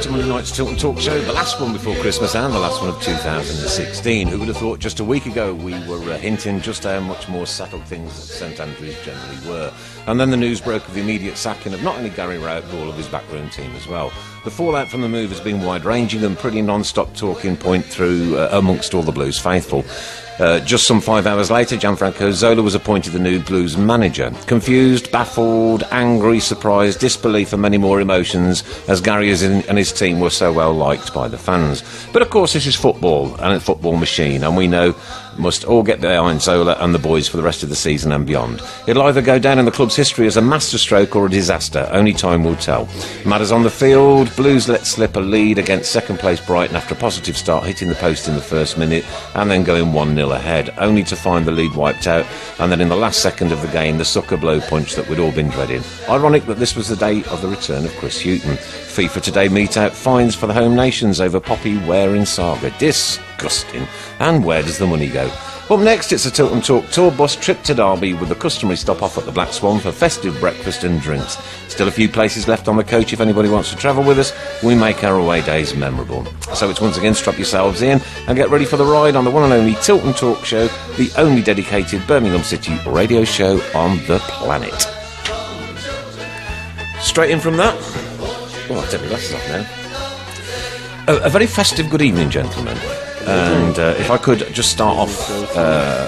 to Monday night's Tilton Talk Show, the last one before Christmas and the last one of 2016. Who would have thought just a week ago we were hinting just how much more settled things at St Andrews generally were. And then the news broke of the immediate sacking of not only Gary Rowett but all of his backroom team as well. The fallout from the move has been wide-ranging and pretty non-stop talking point through amongst all the Blues faithful. Just some 5 hours later, Gianfranco Zola was appointed the new Blues manager. Confused, baffled, angry, surprised, disbelief and many more emotions as Gary and his team were so well liked by the fans. But of course this is football and a football machine, and we know must all get behind Zola and the boys for the rest of the season and beyond. It'll either go down in the club's history as a masterstroke or a disaster. Only time will tell. Matters on the field, Blues let slip a lead against second place Brighton after a positive start, hitting the post in the first minute and then going 1-0 ahead, only to find the lead wiped out, and then in the last second of the game the sucker blow punch that we'd all been dreading. Ironic that this was the day of the return of Chris Hughton. FIFA Today meet-out fines for the home nations over Poppy wearing saga. Disgusting. And where does the money go? Up next, it's a Tilton Talk tour bus trip to Derby with the customary stop off at the Black Swan for festive breakfast and drinks. Still a few places left on the coach if anybody wants to travel with us. We make our away days memorable. So it's once again strap yourselves in and get ready for the ride on the one and only Tilton Talk Show, the only dedicated Birmingham City radio show on the planet. Straight in from that. Oh, I'll take my glasses off now. A very festive good evening, gentlemen. And if I could just start off,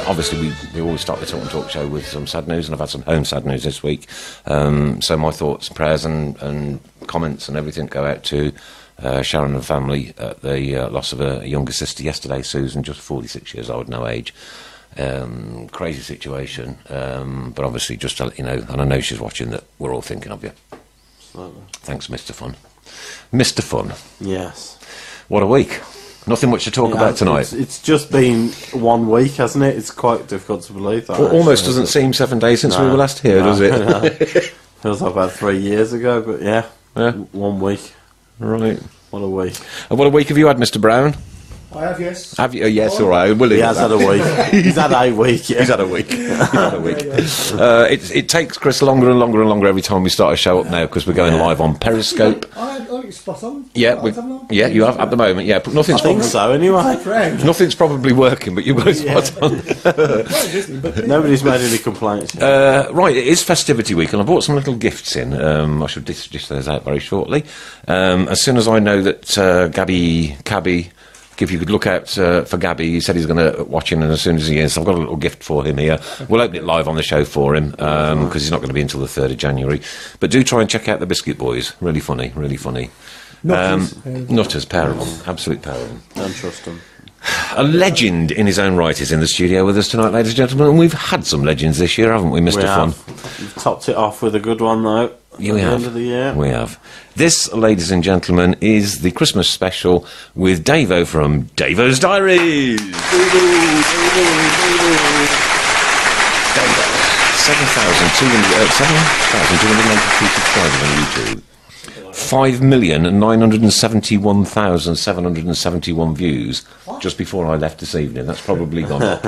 obviously we always start the Tilton Talk Show with some sad news, and I've had some home sad news this week. So my thoughts, prayers and comments and everything go out to Sharon and family at the loss of a younger sister yesterday, Susan, just 46 years old, no age. Crazy situation, but obviously just to let you know, and I know she's watching, that we're all thinking of you. Absolutely. Thanks, Mr. Fun. Mr. Fun. Yes. What a week. Nothing much to talk about tonight. It's just been 1 week, hasn't it? It's quite difficult to believe that. Almost doesn't seem 7 days since we were last here, does it? No. Feels like about 3 years ago, but yeah. 1 week. Right. What a week. And what a week have you had, Mr. Brown? I have, yes. Have you? Oh, yes, all right. He has had a week. He's had a week, yeah. He's had a week. It takes Chris longer and longer and longer every time we start a show up now, because we're going live on Periscope. I think it's spot on. Yeah, you have at the moment, yeah. But nothing's I think so, anyway. Nothing's probably working, but you've got it spot on. Nobody's made any complaints. Right, it is festivity week, and I brought some little gifts in. I should dish those out very shortly. As soon as I know that Cabby, if you could look out for Gabby, he said he's going to watch in, and as soon as he is, I've got a little gift for him here. We'll open it live on the show for him, because he's not going to be until the 3rd of January. But do try and check out the Biscuit Boys. Really funny, really funny. Nutters, pair of them. Absolute pair of them. Don't trust them. A legend in his own right is in the studio with us tonight, ladies and gentlemen, and we've had some legends this year, haven't we, Mr. Fun? We've topped it off with a good one, though. We have. End of the year. We have. This, ladies and gentlemen, is the Christmas special with Davo from Davo's Diaries. 7,283 subscribers on YouTube. 5,971,771 views just before I left this evening. That's probably gone up.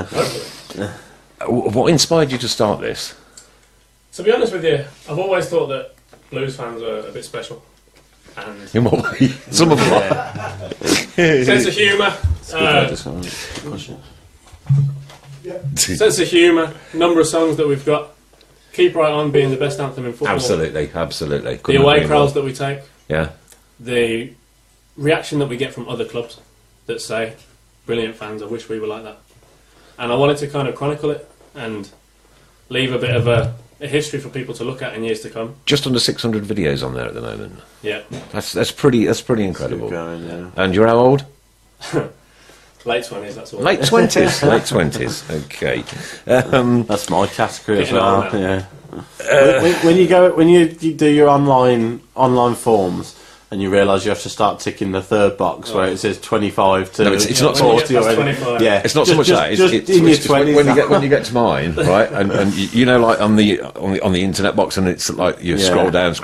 What inspired you to start this? To be honest with you, I've always thought that Blues fans are a bit special. And in what way? Some of them are. Sense of humour. Sense of humour. Number of songs that we've got. Keep Right On being the best anthem in football. Absolutely. The away crowds that we take. Yeah. The reaction that we get from other clubs that say, brilliant fans, I wish we were like that. And I wanted to kind of chronicle it and leave a bit of a history for people to look at in years to come. Just under 600 videos on there at the moment. Yeah. That's pretty incredible. Going, yeah. And you're how old? Late 20s, that's all. Late 20s, late 20s, okay. That's my category as well, yeah. When you do your online forms and you realise you have to start ticking the third box where it says 25 to... No, it's not so much... Yeah, it's not so much that. It's in your 20s. When you get to mine, right, and you know, like on the internet box, and it's like you scroll down,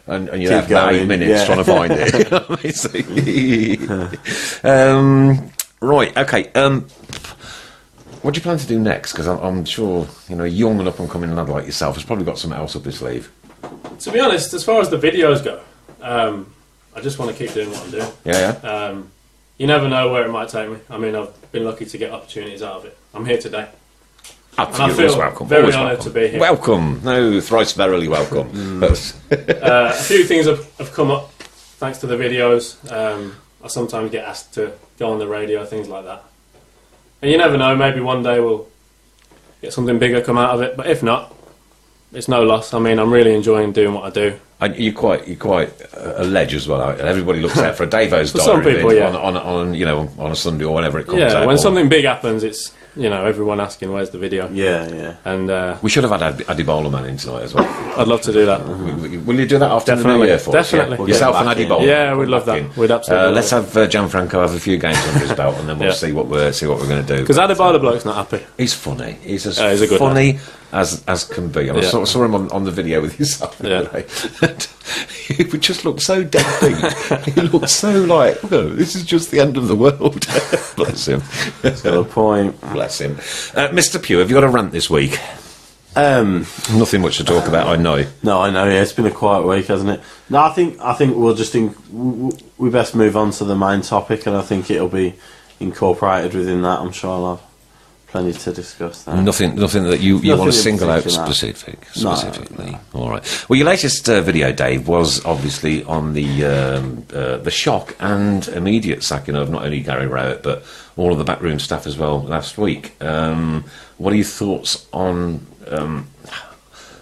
and you have about 8 minutes trying to find it. Right, okay. What do you plan to do next? Because I'm sure, a young and up-and-coming lad like yourself has probably got something else up his sleeve. To be honest, as far as the videos go, I just want to keep doing what I'm doing. Yeah. You never know where it might take me. I mean, I've been lucky to get opportunities out of it. I'm here today. And I feel welcome. very Always honoured welcome. to be here. Welcome. No, thrice verily welcome. A few things have come up thanks to the videos. I sometimes get asked to go on the radio, things like that. And you never know, maybe one day we'll get something bigger come out of it. But if not, it's no loss. I mean, I'm really enjoying doing what I do. You're quite a ledge as well. Everybody looks out for a Davo's diary some people, vid yeah. on a Sunday or whenever it comes out. Yeah, when something big happens, it's everyone asking where's the video. Yeah. And we should have had Adibola Man in tonight as well. I'd love to do that. Will you do that after the new year for us? Definitely. Yeah? We'll Yourself get and back in. Adibola. Yeah, we'd love that. We'd absolutely. Let's have Gianfranco have a few games under his belt, and then we'll see what we're going to do. Because Adibola bloke's not happy. He's funny. He's as he's a good funny as can be. I Yeah. saw him on the video with yourself the other day. He would just look so deadbeat. He looked so like, oh, this is just the end of the world. Bless him. That's got a point. Bless him. Mr. Pugh, have you got a rant this week? Nothing much to talk about, I know. No, I know. Yeah, it's been a quiet week, hasn't it? No, I think we'll just we best move on to the main topic, and I think it'll be incorporated within that. I'm sure I'll have plenty to discuss there. Nothing that you Nothing want to in single out particular. specifically. No. All right. Well, your latest video, Dave, was obviously on the shock and immediate sacking of not only Gary Rowett but all of the backroom staff as well last week. What are your thoughts on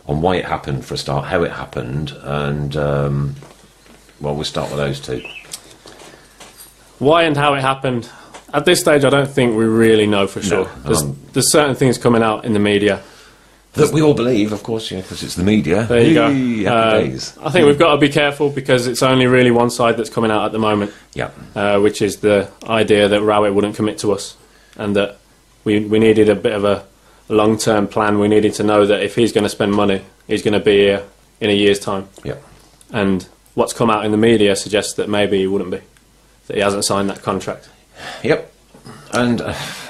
why it happened for a start, how it happened, and well, we'll start with those two. Why and how it happened. At this stage, I don't think we really know for sure. There's certain things coming out in the media that we all believe, of course, because it's the media. There you go. Happy days. I think we've got to be careful because it's only really one side that's coming out at the moment. Yeah. Which is the idea that Rowett wouldn't commit to us, and that we needed a bit of a long-term plan. We needed to know that if he's going to spend money, he's going to be here in a year's time. Yeah. And what's come out in the media suggests that maybe he wouldn't be, that he hasn't signed that contract. Yep. And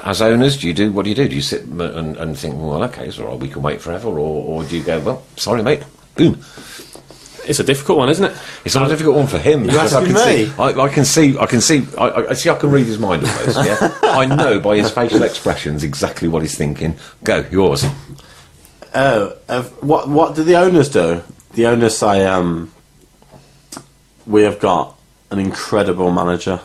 as owners, what do you do? Do you sit and think, well, okay, it's all right, we can wait forever, or do you go, well, sorry, mate, boom? It's a difficult one, isn't it? It's not a difficult one for him. You asking me? I can see. I can read his mind almost. Yeah, I know by his facial expressions exactly what he's thinking. Go, yours. What do the owners do? The owners say, we have got an incredible manager.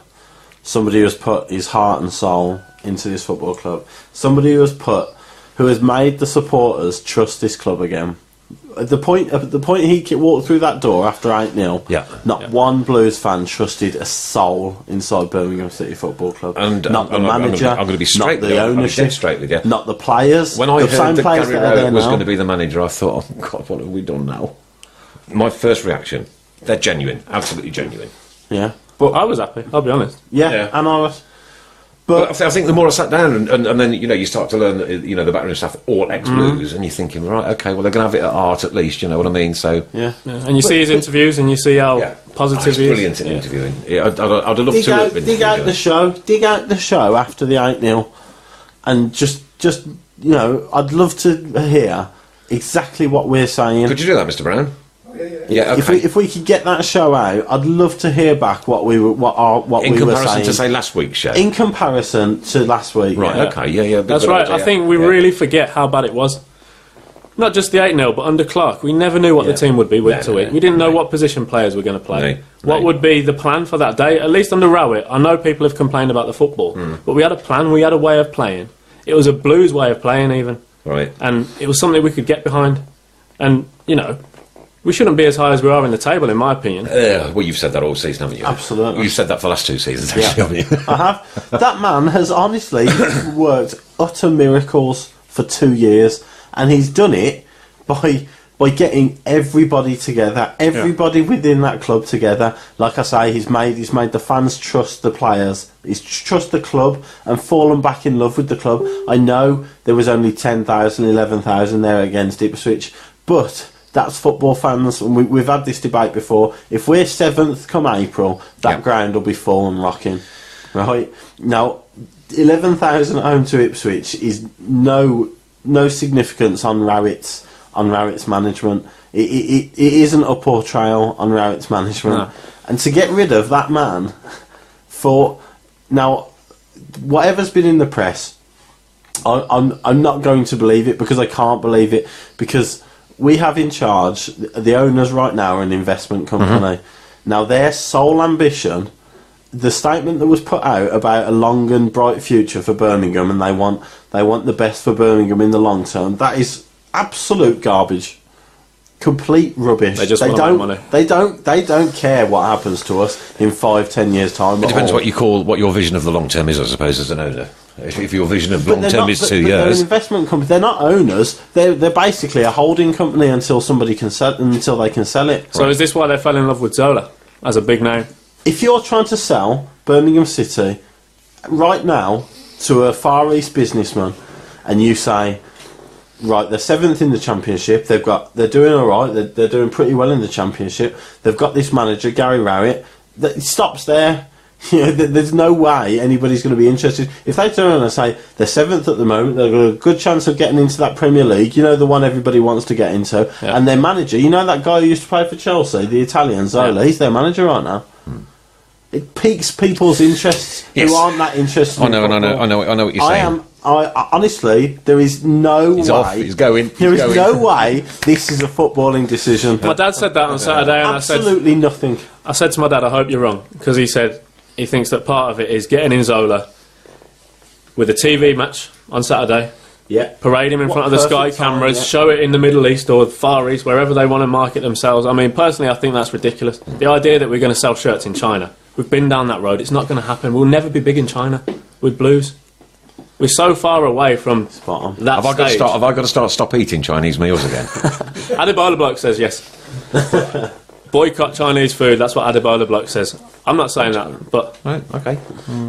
Somebody who has put his heart and soul into this football club. Somebody who has made the supporters trust this club again. At the point he walked through that door after 8-0, not one Blues fan trusted a soul inside Birmingham City Football Club. And not the manager, I'm going to be straight not with the you. ownership, straight with you. not the players. When I the heard same that players Gary that are there Rowett was now. going to be the manager, I thought, oh God, what have we done now? My first reaction: they're genuine, absolutely genuine. Yeah, But I was happy, I'll be honest. yeah. And I was. But I think the more I sat down and then you start to learn that the backroom staff all ex-Blues, and you're thinking, right, okay, well they're going to have it at heart at least, you know what I mean? So Yeah. And you see his interviews and you see how positive he's he is. brilliant in interviewing. Yeah, I'd have loved to have been. Dig out the show after the 8-0, and just I'd love to hear exactly what we're saying. Could you do that, Mr. Brown? Yeah, okay. If we could get that show out, I'd love to hear back what we were in we were comparison saying to say last week's show. in comparison to last week. Right. Yeah. Okay. Yeah. That's right. I think we really forget how bad it was. Not just the 8-0, but under Clark, we never knew what the team would be week to week. We didn't know what position players were going to play. What would be the plan for that day? At least under Rowett, I know people have complained about the football, but we had a plan. We had a way of playing. It was a Blues way of playing, even. Right. And it was something we could get behind. And we shouldn't be as high as we are in the table, in my opinion. Well, you've said that all season, haven't you? Absolutely. You've said that for the last 2 seasons, actually, haven't you? I have. That man has honestly worked utter miracles for 2 years, and he's done it by getting everybody together, everybody within that club together. Like I say, he's made the fans trust the players, he's trust the club, and fallen back in love with the club. I know there was only 10,000, 11,000 there against Ipswich, but that's football fans, and we've had this debate before. If we're 7th come April, that ground will be full and rocking. Right? Now, 11,000 at home to Ipswich is no significance on Rowett's management. It isn't a portrayal on Rowett's management. And to get rid of that man for... Now, whatever's been in the press, I'm not going to believe it, because I can't believe it, because we have in charge, the owners right now are an investment company. Now, their sole ambition, the statement that was put out about a long and bright future for Birmingham, and they want the best for Birmingham in the long term, that is absolute garbage. Complete rubbish. They just want to make money. They don't care what happens to us in 5-10 years' time. It depends what your vision of the long term is, I suppose, as an owner. If your vision of long term is 2 years, they're an investment company. They're not owners. They're basically a holding company until somebody can sell it. So is this why they fell in love with Zola as a big name? If you're trying to sell Birmingham City right now to a Far East businessman, and you say, right, they're 7th in the Championship, they're doing all right, they're doing pretty well in the Championship, they've got this manager, Gary Rowett, it stops there. There's no way anybody's going to be interested. If they turn around and say they're 7th at the moment, they've got a good chance of getting into that Premier League, the one everybody wants to get into, and their manager, that guy who used to play for Chelsea, the Italian Zola, he's their manager right now. It piques people's interests who aren't that interested. I know what you're saying. Honestly, there is no way. He's going. There is no way this is a footballing decision. My dad said that on Saturday, and absolutely nothing. I said to my dad, I hope you're wrong, because he said he thinks that part of it is getting in Zola with a TV match on Saturday. Yeah. Parade him in front of the Sky cameras, show it in the Middle East or the Far East, wherever they want to market themselves. I mean, personally, I think that's ridiculous. The idea that we're going to sell shirts in China, we've been down that road, it's not going to happen. We'll never be big in China with Blues. We're so far away from that stage. Have I got to stop eating Chinese meals again? Adebola Bloke says yes. Boycott Chinese food, that's what Adebola Bloke says. I'm not saying that, but... Right, okay.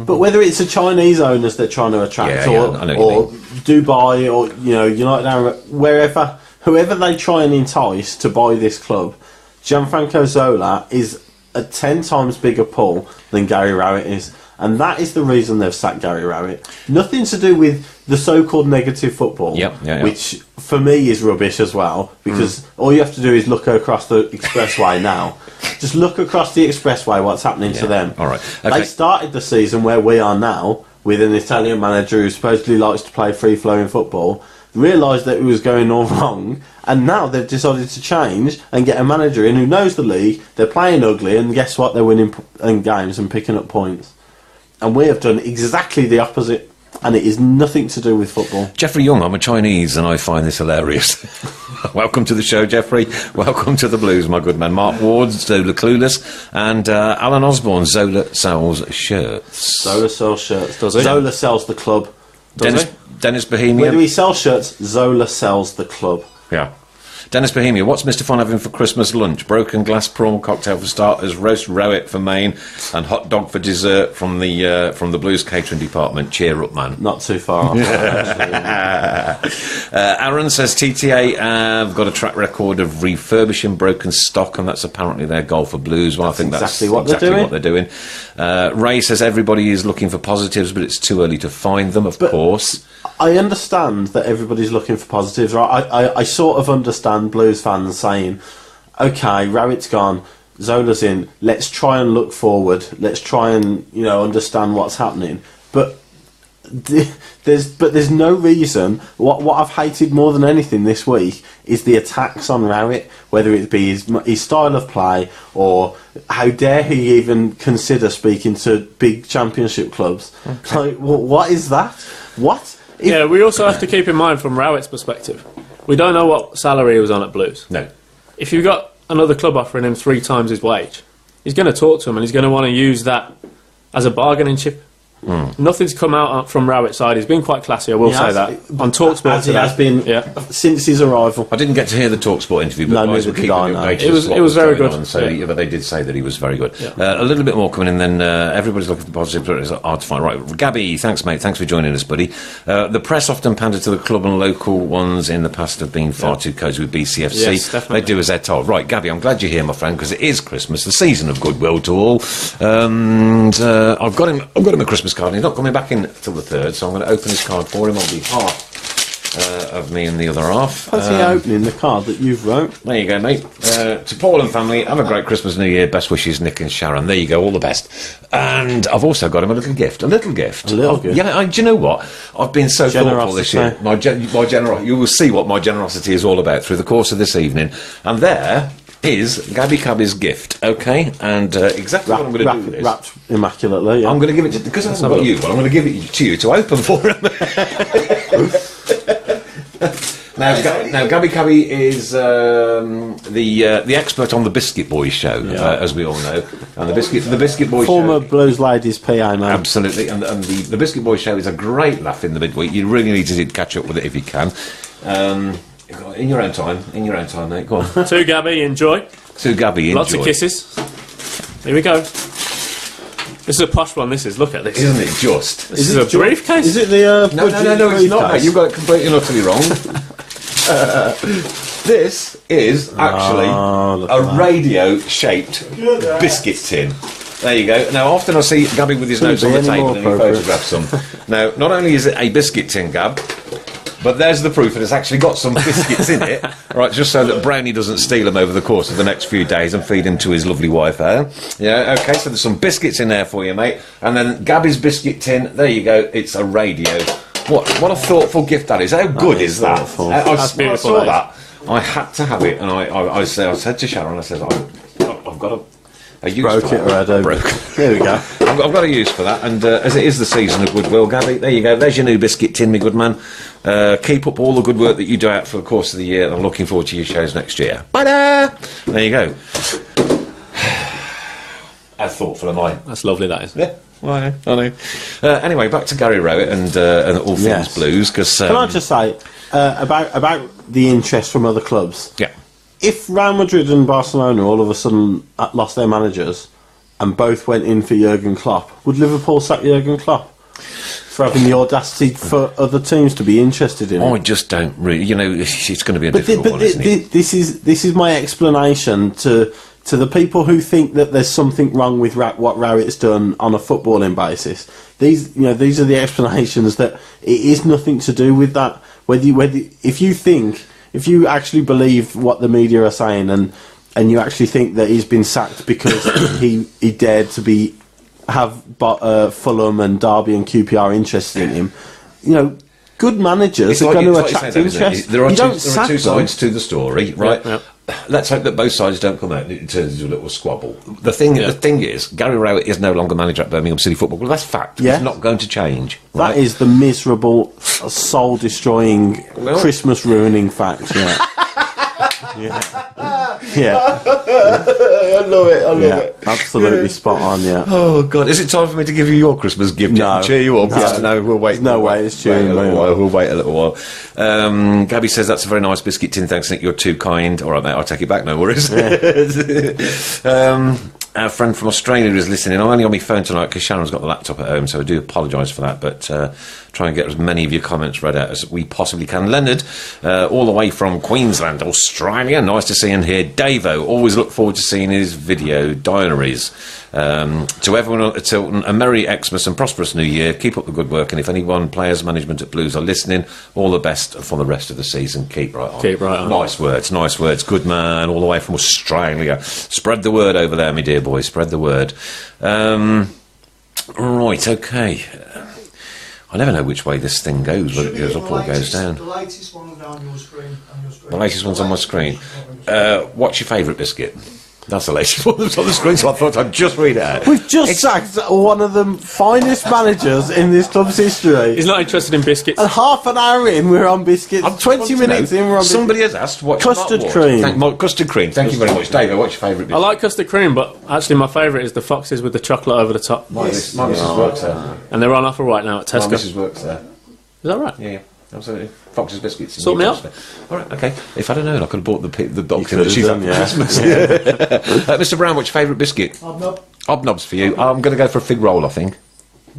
But whether it's the Chinese owners they're trying to attract, or Dubai, or United Arab, wherever, whoever they try and entice to buy this club, Gianfranco Zola is a 10 times bigger pull than Gary Rowett is. And that is the reason they've sacked Gary Rowett. Nothing to do with the so-called negative football, which for me is rubbish as well, because all you have to do is look across the expressway now. Just look across the expressway, what's happening to them. All right. Okay. They started the season where we are now, with an Italian manager who supposedly likes to play free-flowing football, realised that it was going all wrong, and now they've decided to change and get a manager in who knows the league, they're playing ugly, and guess what? They're winning games and picking up points. And we have done exactly the opposite, and it is nothing to do with football. Jeffrey Young, I'm a Chinese, and I find this hilarious. Welcome to the show, Jeffrey. Welcome to the Blues, my good man. Mark Ward, Zola Clueless, and Alan Osborne, Zola sells shirts. Zola sells shirts, does he? Zola sells the club. Dennis Bohemia. Whether he sells shirts, Zola sells the club. Yeah. Dennis Bohemia, what's Mr. Fun having for Christmas lunch? Broken glass prawn cocktail for starters, roast rowett for main, and hot dog for dessert from the Blues catering department. Cheer up, man. Not too far off. Aaron says TTA have got a track record of refurbishing broken stock, and that's apparently their goal for Blues. Well, I think that's exactly what they're doing. Ray says everybody is looking for positives, but it's too early to find them, of course. I understand that everybody's looking for positives, right? I sort of understand Blues fans saying, okay, Rowett's gone, Zola's in, let's try and look forward, let's try and understand what's happening. But there's no reason. What I've hated more than anything this week is the attacks on Rowett, whether it be his style of play, or how dare he even consider speaking to big championship clubs. Okay. Like, what is that? What? We also have to keep in mind from Rowett's perspective, we don't know what salary he was on at Blues. No. If you've got another club offering him 3 times his wage, he's going to talk to him, and he's going to want to use that as a bargaining chip. Nothing's come out from Rowett's side. He's been quite classy, I will say that. On TalkSport today. He has been since his arrival. I didn't get to hear the TalkSport interview, but guys were keeping updated. It was very good. But they did say that he was very good. Yeah. A little bit more coming in, then everybody's looking for the positives, but it's hard to find. Right, Gabby, thanks, mate. Thanks for joining us, buddy. The press often pandered to the club, and local ones in the past have been far too cozy with BCFC. Yes, definitely. They do as they're told. Right, Gabby, I'm glad you're here, my friend, because it is Christmas, the season of goodwill to all. I've got him a Christmas card, and he's not coming back in till the 3rd, so I'm going to open his card for him on behalf of me and the other half. Fancy opening the card that you've wrote. There you go, mate. To Paul and family, have a great Christmas, New Year. Best wishes, Nick and Sharon. There you go, all the best. And I've also got him a little gift. A little gift. Yeah, do you know what? I've been so thoughtful this year. My generosity. You will see what my generosity is all about through the course of this evening. And there is Gabby Cabby's gift, okay? And exactly what I'm going to do is... Wrapped immaculately, yeah. I'm going to give it to... Because I haven't got you, but I'm going to give it to you to open for him. Now, Gabby Cabby is the expert on the Biscuit Boys show, as we all know. And the Biscuit Boys Former show... Blues Ladies PA, man. Absolutely. And the Biscuit Boys show is a great laugh in the midweek. You really need to catch up with it if you can. In your own time, mate. Go on. To Gabby, enjoy. To Gabby, enjoy. Lots of kisses. Here we go. This is a posh one. This is. Look at this. Isn't it just? This is a briefcase. Is it the? No, it's not. Mate. You've got it completely and utterly wrong. This is actually a radio-shaped biscuit tin. There you go. Now, often I see Gabby with his notes on the table and he photographs some. Now, not only is it a biscuit tin, Gab, but there's the proof that it's actually got some biscuits in it, right, just so that Brownie doesn't steal them over the course of the next few days and feed them to his lovely wife, Yeah, okay, so there's some biscuits in there for you, mate. And then Gabby's biscuit tin, there you go, it's a radio. What a thoughtful gift that is. How good is that? That's beautiful. I saw that. I had to have it, and I said to Sharon, I said, I've got a use broke for it that. already. Broke. There we go. I've got a use for that, and as it is the season of goodwill, Gabby, there you go. There's your new biscuit tin, me good man. Keep up all the good work that you do out for the course of the year. I'm looking forward to your shows next year. Bye-da! There you go. How thoughtful am I? That's lovely, that is. Yeah. Well, I know. Anyway, back to Gary Rowett and all things blues. Cause, can I just say about the interest from other clubs? Yeah. If Real Madrid and Barcelona all of a sudden lost their managers and both went in for Jurgen Klopp, would Liverpool sack Jurgen Klopp for having the audacity for other teams to be interested in it? I just don't really. You know, it's going to be a difficult one, isn't it? This is my explanation to the people who think that there's something wrong with what Rowett's done on a footballing basis. These are the explanations that it is nothing to do with that. If you actually believe what the media are saying and you actually think that he's been sacked because he dared to have Fulham and Derby and QPR interested in him, good managers are going to attract interest. There are two sides to the story, right? Yep. Let's hope that both sides don't come out and it turns into a little squabble. The thing is, Gary Rowett is no longer manager at Birmingham City Football Club. That's fact. Yeah. It's not going to change. Right? That is the miserable, soul-destroying, Christmas-ruining fact. Yeah. Yeah. I love it. Absolutely spot on. Yeah. Oh God! Is it time for me to give you your Christmas gift? No. Cheer you up. No, we'll wait. No way. It's cheering. We'll wait a little while. Gabby says that's a very nice biscuit tin. Thanks, Nick. You're too kind. All right, mate. I'll take it back. No worries. Yeah. Our friend from Australia is listening. I'm only on my phone tonight because Sharon's got the laptop at home, so I do apologise for that. But try and get as many of your comments read out as we possibly can. Leonard, all the way from Queensland, Australia. Nice to see and hear. Davo, always look forward to seeing his video diaries. To everyone at Tilton, a Merry Xmas and prosperous New Year. Keep up the good work, and if anyone, players, management at Blues are listening, all the best for the rest of the season. Keep right on. Keep right on. Nice words. Good man, all the way from Australia. Spread the word over there, my dear boy. Spread the word. Right, okay. I never know which way this thing goes, whether it goes up or goes down. The latest one's on your screen. The latest one's on my screen. What's your favourite biscuit? That's the latest one that's on the screen, so I thought I'd just read it out. We've just sacked one of the finest managers in this club's history. He's not interested in biscuits. And half an hour in, we're on biscuits. 20 minutes in, we're on biscuits. Somebody has asked what custard cream. Custard cream. Thank you very much, David. What's your favourite biscuit? I like custard cream, but actually my favourite is the Foxes with the chocolate over the top. My missus works there. And they're on offer right now at Tesco. My missus works there. Is that right? Yeah. Absolutely. Fox's biscuits. Sort me out. All right, okay. If I'd have known, I could have bought the box You that she's could had have for done, Christmas. Mr. Brown, what's your favourite biscuit? Hobnob. Hobnobs for you. I'm going to go for a fig roll, I think.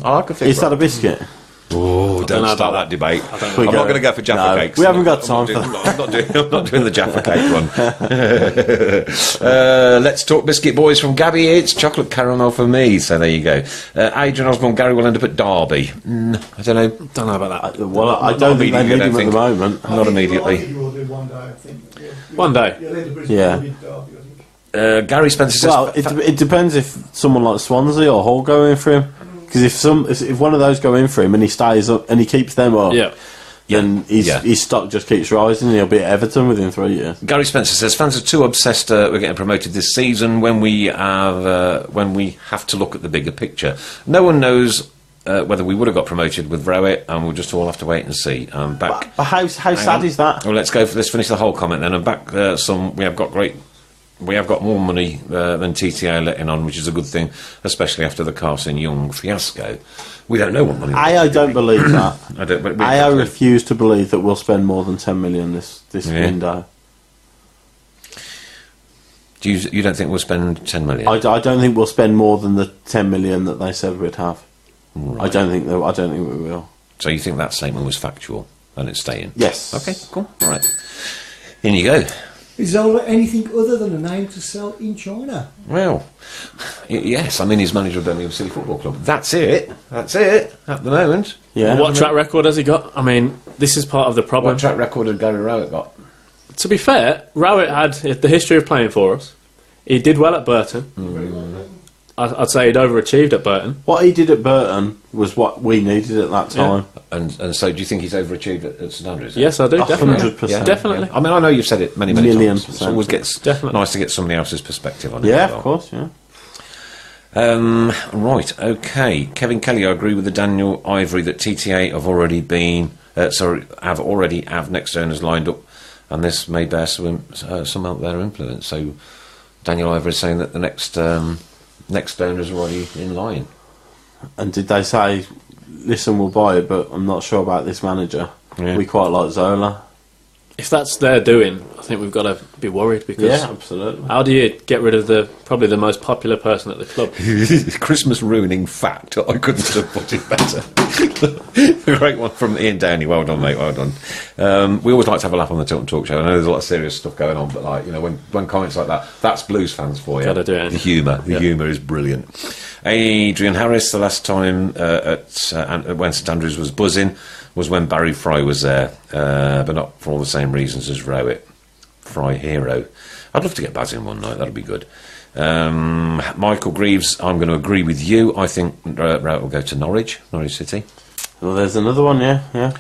I like a fig roll. Is that a biscuit? Oh, don't know start about that debate. I don't I'm know. not going to go for Jaffa No, cakes. we haven't got I'm time not for doing- I'm not doing the Jaffa cake one. Let's talk biscuit boys from Gabby. It's chocolate caramel for me. So there you go. Adrian Osborne, Gary will end up at Derby. I don't know. Don't know about that. Well, I don't think they need him at the moment. Not immediately. I think he will do one day, I think. Yeah. One day. Yeah, let the British Yeah. Derby, I think. Gary Spencer says. Well, it depends if someone like Swansea or Hull go in for him. Because if one of those go in for him and he stays up and he keeps them up, then his stock just keeps rising. He'll be at Everton within 3 years. Gary Spencer says fans are too obsessed we're getting promoted this season when we have to look at the bigger picture. No one knows whether we would have got promoted with Rowett, and we'll just all have to wait and see. Back. But how sad is that? Well, let's finish the whole comment then. And back we have got more money than TTA letting on, which is a good thing, especially after the Carson Young fiasco. We don't know what money. I don't believe that. I don't. But I refuse to believe that we'll spend more than 10 million this window. You don't think we'll spend 10 million? I don't think we'll spend more than the 10 million that they said we'd have. Right. I don't think we will. So you think that statement was factual and it's staying? Yes. Okay. Cool. All right. In you go. Is Zola anything other than a name to sell in China? Well, yes. I mean, he's manager of Birmingham City Football Club. That's it. At the moment. Yeah. What track record has he got? I mean, this is part of the problem. What track record had Gary Rowett got? To be fair, Rowett had the history of playing for us. He did well at Burton. I'd say he'd overachieved at Burton. What he did at Burton was what we needed at that time. And so, do you think he's overachieved at St Andrews? Yes, I do. Definitely. 100%. Definitely. Yeah. I mean, I know you've said it many Million times. It percent. always gets Definitely. nice to get somebody else's perspective on it. Yeah, as well. of course, yeah. Right, okay. Kevin Kelly, I agree with the Daniel Ivory that TTA have already have next owners lined up, and this may bear some of their influence. So Daniel Ivory is saying that the next owners are already in line. And did they say, listen, we'll buy it, but I'm not sure about this manager. Yeah. We quite like Zola. If that's their doing, I think we've got to be worried because Yeah, absolutely. how do you get rid of probably the most popular person at the club? Christmas ruining fact. I couldn't have put it better. A great one from Ian Downey. Well done, mate. Well done. We always like to have a laugh on the Tilton Talk Show. I know there's a lot of serious stuff going on, but when comments like that, that's Blues fans for you. Gotta do it. The humour is brilliant. Adrian Harris, the last time when St Andrews was buzzing was when Barry Fry was there, but not for all the same reasons as Rowett. Fry hero. I'd love to get Baz in one night. That'd be good. Michael Greaves, I'm going to agree with you. I think Rowett will go to Norwich City. Well, there's another one, yeah.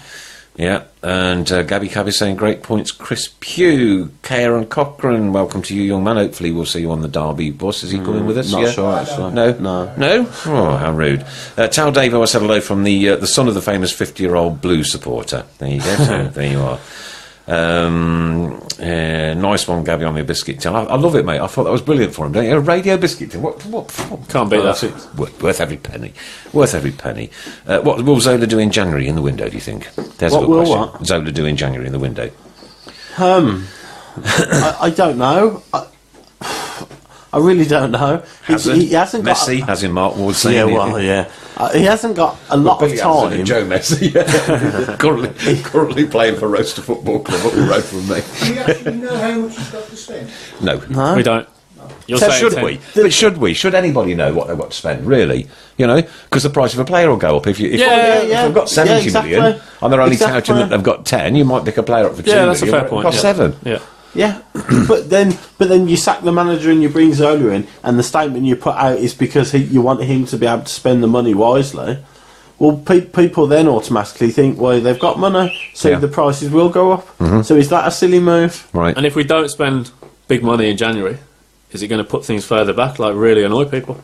Yeah, and Gabby Cabby saying great points. Chris Pugh, Karen Cochrane, welcome to you, young man. Hopefully we'll see you on the Derby bus. Is he coming with us? Not Yeah? sure, actually. No? No. Oh, how rude. Tal Davo, I said hello from the son of the famous 50-year-old Blues supporter. There you go, Tal. There you are. Nice one, Gabby, on the biscuit tin. I love it, mate. I thought that was brilliant for him, don't you? A radio biscuit tin. What Can't beat that. It's worth every penny. Worth every penny. What will Zola do in January in the window, do you think? There's What a good will question. what? Zola do in January in the window? I don't know. I really don't know. Hazard, He hasn't got... Messi, as in Mark Ward saying. Yeah, well, yeah. He hasn't got a lot of Billy Hazard time. and Joe Messi, currently playing for Roaster Football Club up the road from me. Do you actually know how much he's got to spend? No. No? We don't. You're So saying should 10. we? But should we? Should anybody know what they've got to spend, really? Because the price of a player will go up. If they've got 70 million and they're only touting that they've got 10, you might pick a player up for 2 million. that's a fair point. It costs 7. Yeah. Yeah, but then you sack the manager and you bring Zola in, and the statement you put out is because you want him to be able to spend the money wisely. Well, people then automatically think, well, they've got money, so the prices will go up. So is that a silly move? Right. And if we don't spend big money in January, is it going to put things further back, like really annoy people?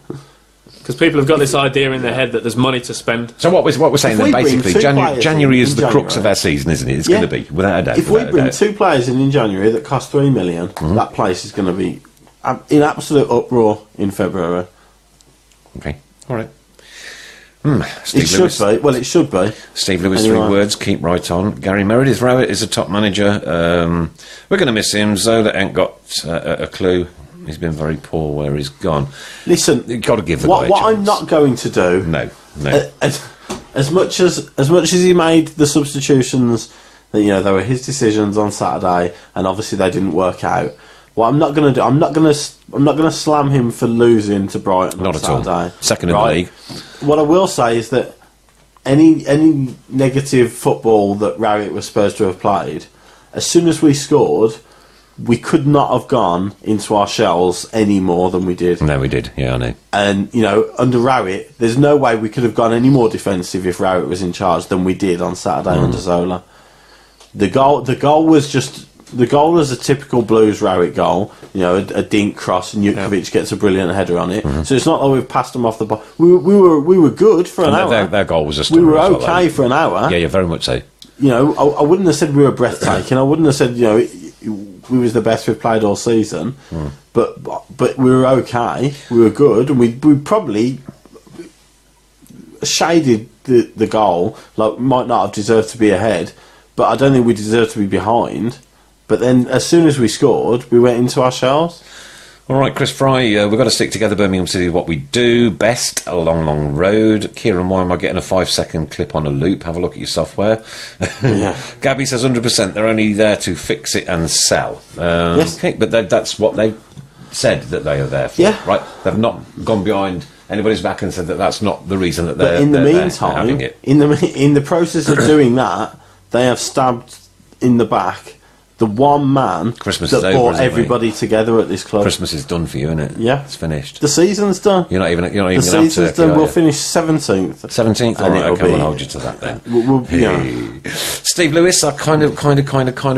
Because people have got this idea in their head that there's money to spend. So what we're saying If then, we bring basically, two players January in is the crux of January. our season, isn't it? It's going to be, without a doubt. If we bring 2 players in January that cost 3 million, that place is going to be in absolute uproar in February. Okay, all right. It should be. Well, it should be. Steve Lewis, Anyway. 3 words, keep right on. Gary Meredith, Rowett is a top manager. We're going to miss him. Zola ain't got a clue. He's been very poor where he's gone. Listen, You've got to give the what guy a I'm chance. not going to do... No. as much as he made the substitutions, that they were his decisions on Saturday, and obviously they didn't work out. What I'm not going to do, I'm not going to slam him for losing to Brighton Not on at Saturday. all. Second in the league. What I will say is that any negative football that Rowett was supposed to have played, as soon as we scored, we could not have gone into our shells any more than we did. No, we did. Yeah, I know. And, under Rowett, there's no way we could have gone any more defensive if Rowett was in charge than we did on Saturday under Zola. The goal was a typical Blues Rowett goal. A dink cross, and Jutkovic gets a brilliant header on it. So it's not like we've passed them off the ball. We were good for an hour. Their goal was a we were okay for an hour. Yeah, very much so. I wouldn't have said we were breathtaking. I wouldn't have said we was the best we've played all season. But we were okay. We were good, and we probably shaded the goal. Like, might not have deserved to be ahead, but I don't think we deserved to be behind. But then, as soon as we scored, we went into our shells. All right, Chris Fry, we've got to stick together. Birmingham City is what we do best. A long, long road. Kieran, why am I getting a 5-second clip on a loop? Have a look at your software. Yeah. Gabby says 100%. They're only there to fix it and sell. Yes. Okay, but that's what they've said that they are there for. Yeah. Right? They've not gone behind anybody's back and said that that's not the reason that they're. But in the they're meantime, having it. in the process of doing that, they have stabbed in the back the one man Christmas that is over, brought isn't it, everybody together at this club. Christmas is done for you, isn't it? Yeah. It's finished. The season's done. You're not even The going to have season's turkey, done. are We'll you? finish 17th. 17th. All And right, it'll okay, we'll be- hold you to that then. We'll Steve Lewis, I kind of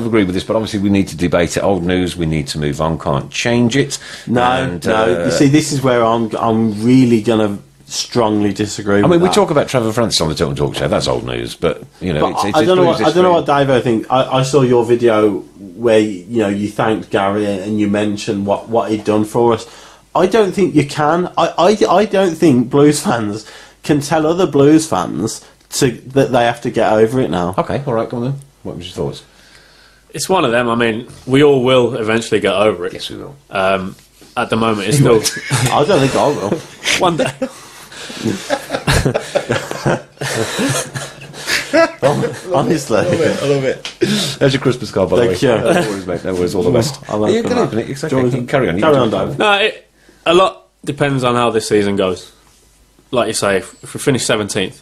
agree with this, but obviously we need to debate it. Old news, we need to move on. Can't change it. No. You see, this is where I'm really going to strongly disagree. I mean, we that. talk about Trevor Francis on the Tilton Talk Show. That's old news, but But it's I don't know Blues what history. Davo think. I saw your video where you thanked Gary and you mentioned what he'd done for us. I don't think you can. I don't think Blues fans can tell other Blues fans that they have to get over it now. Okay, all right, go on then. What was your thoughts? It's one of them. I mean, we all will eventually get over it. Yes, we will. At the moment, it's still I don't think I will. one day. Honestly, I love it. There's your Christmas card, by the way. Thank you. No worries, mate. No worries. All the best. I'll You open can that. open it. It's Do okay. you You want can to- carry on. You carry can on, do it. Dave. No, a lot depends on how this season goes. Like you say, if we finish 17th,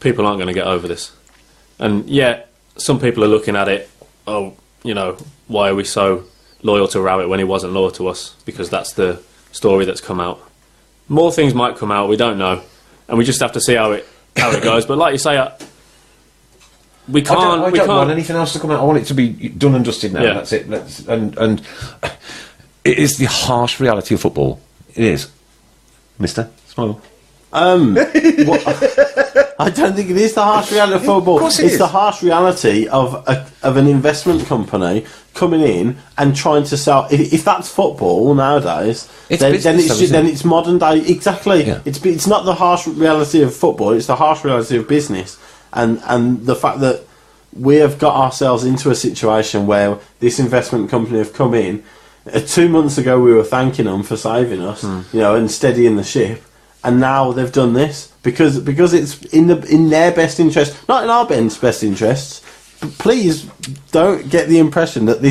people aren't going to get over this. And yeah, some people are looking at it, why are we so loyal to Rowett when he wasn't loyal to us? Because that's the story that's come out. More things might come out, we don't know. And we just have to see how it goes. But like you say, we can't... I we don't can't want anything else to come out. I want it to be done and dusted now. Yeah. That's it. And it is the harsh reality of football. It is. Mister, smile. I don't think it is the harsh reality of football. Of course it it's is. the harsh reality of an investment company coming in and trying to sell. If that's football nowadays, It's then business, though, isn't it? it's modern day. Exactly. Yeah. It's not the harsh reality of football. It's the harsh reality of business, and the fact that we have got ourselves into a situation where this investment company have come in. 2 months ago, we were thanking them for saving us, and steadying the ship. And now they've done this because it's in their best interest, not in our best interests. But please don't get the impression that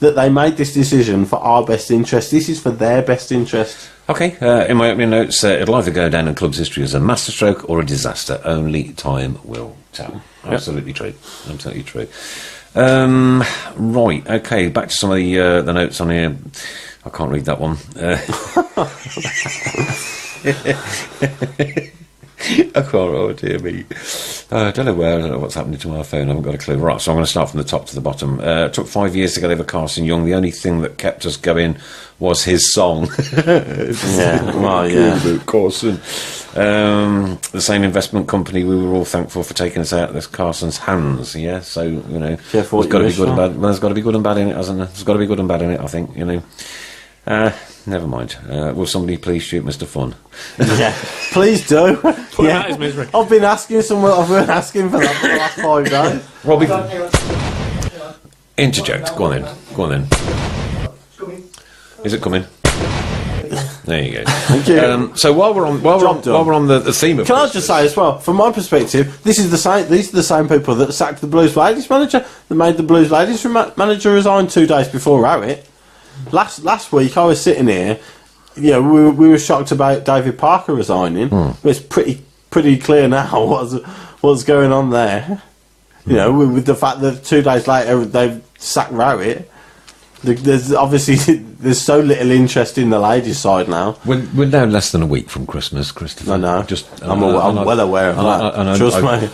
that they made this decision for our best interest. This is for their best interest. Okay, in my opening notes, it'll either go down in club's history as a masterstroke or a disaster. Only time will tell. Absolutely true. Absolutely true. Right, okay, back to some of the notes on here. I can't read that one. Oh dear me. I don't know what's happening to my phone. I haven't got a clue. Right, so I'm going to start from the top to the bottom. It took 5 years to get over Carson Young. The only thing that kept us going was his song. Carson. The same investment company, we were all thankful for taking us out of this Carson's hands. Yeah, so Careful there's got to what be you good and wish bad. Well, there's got to be good and bad in it, hasn't there? There's got to be good and bad in it, I think. Never mind. Will somebody please shoot Mr. Fun? Yeah, please do. Put him out his misery. I've been asking for that for the last 5 days. Robbie, interject. Go on then. Coming. Is it coming? There you go. Thank you. So while we're on the theme of Can I Christmas, just say as well, from my perspective, these are the same people that sacked the Blues Ladies manager, that made the Blues Ladies manager resign 2 days before Rowett. Last week I was sitting here, we were shocked about David Parker resigning. It's pretty clear now what's going on there. With the fact that 2 days later they've sacked Rowett. There's so little interest in the ladies' side now. We're now less than a week from Christmas, Christopher. I know. I'm well aware of that. Trust me.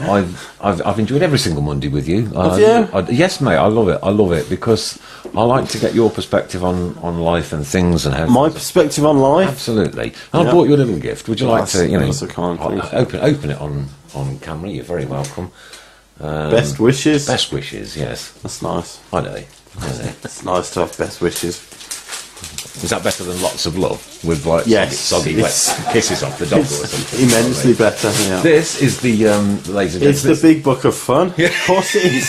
I've enjoyed every single Monday with you. Have you? Yes, mate. I love it. I love it because I like to get your perspective on life and things and how. My perspective on life. Absolutely. And I brought you a little gift. Would you like to? That's a kind thing. Open it on camera. You're very welcome. Best wishes. Best wishes. Yes. That's nice. I know. It's nice to have best wishes. Is that better than lots of love with like soggy wet kisses off the dog or something? Immensely better. Yeah. This is the ladies and It's the big book of fun. Of course it is.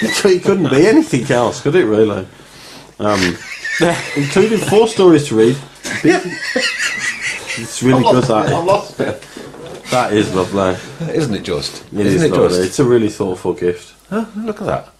It couldn't be anything else, could it? Really? Including 4 stories to read. It's really good. That is lovely. Isn't it just? Isn't it lovely? It's a really thoughtful gift. Oh, look at that.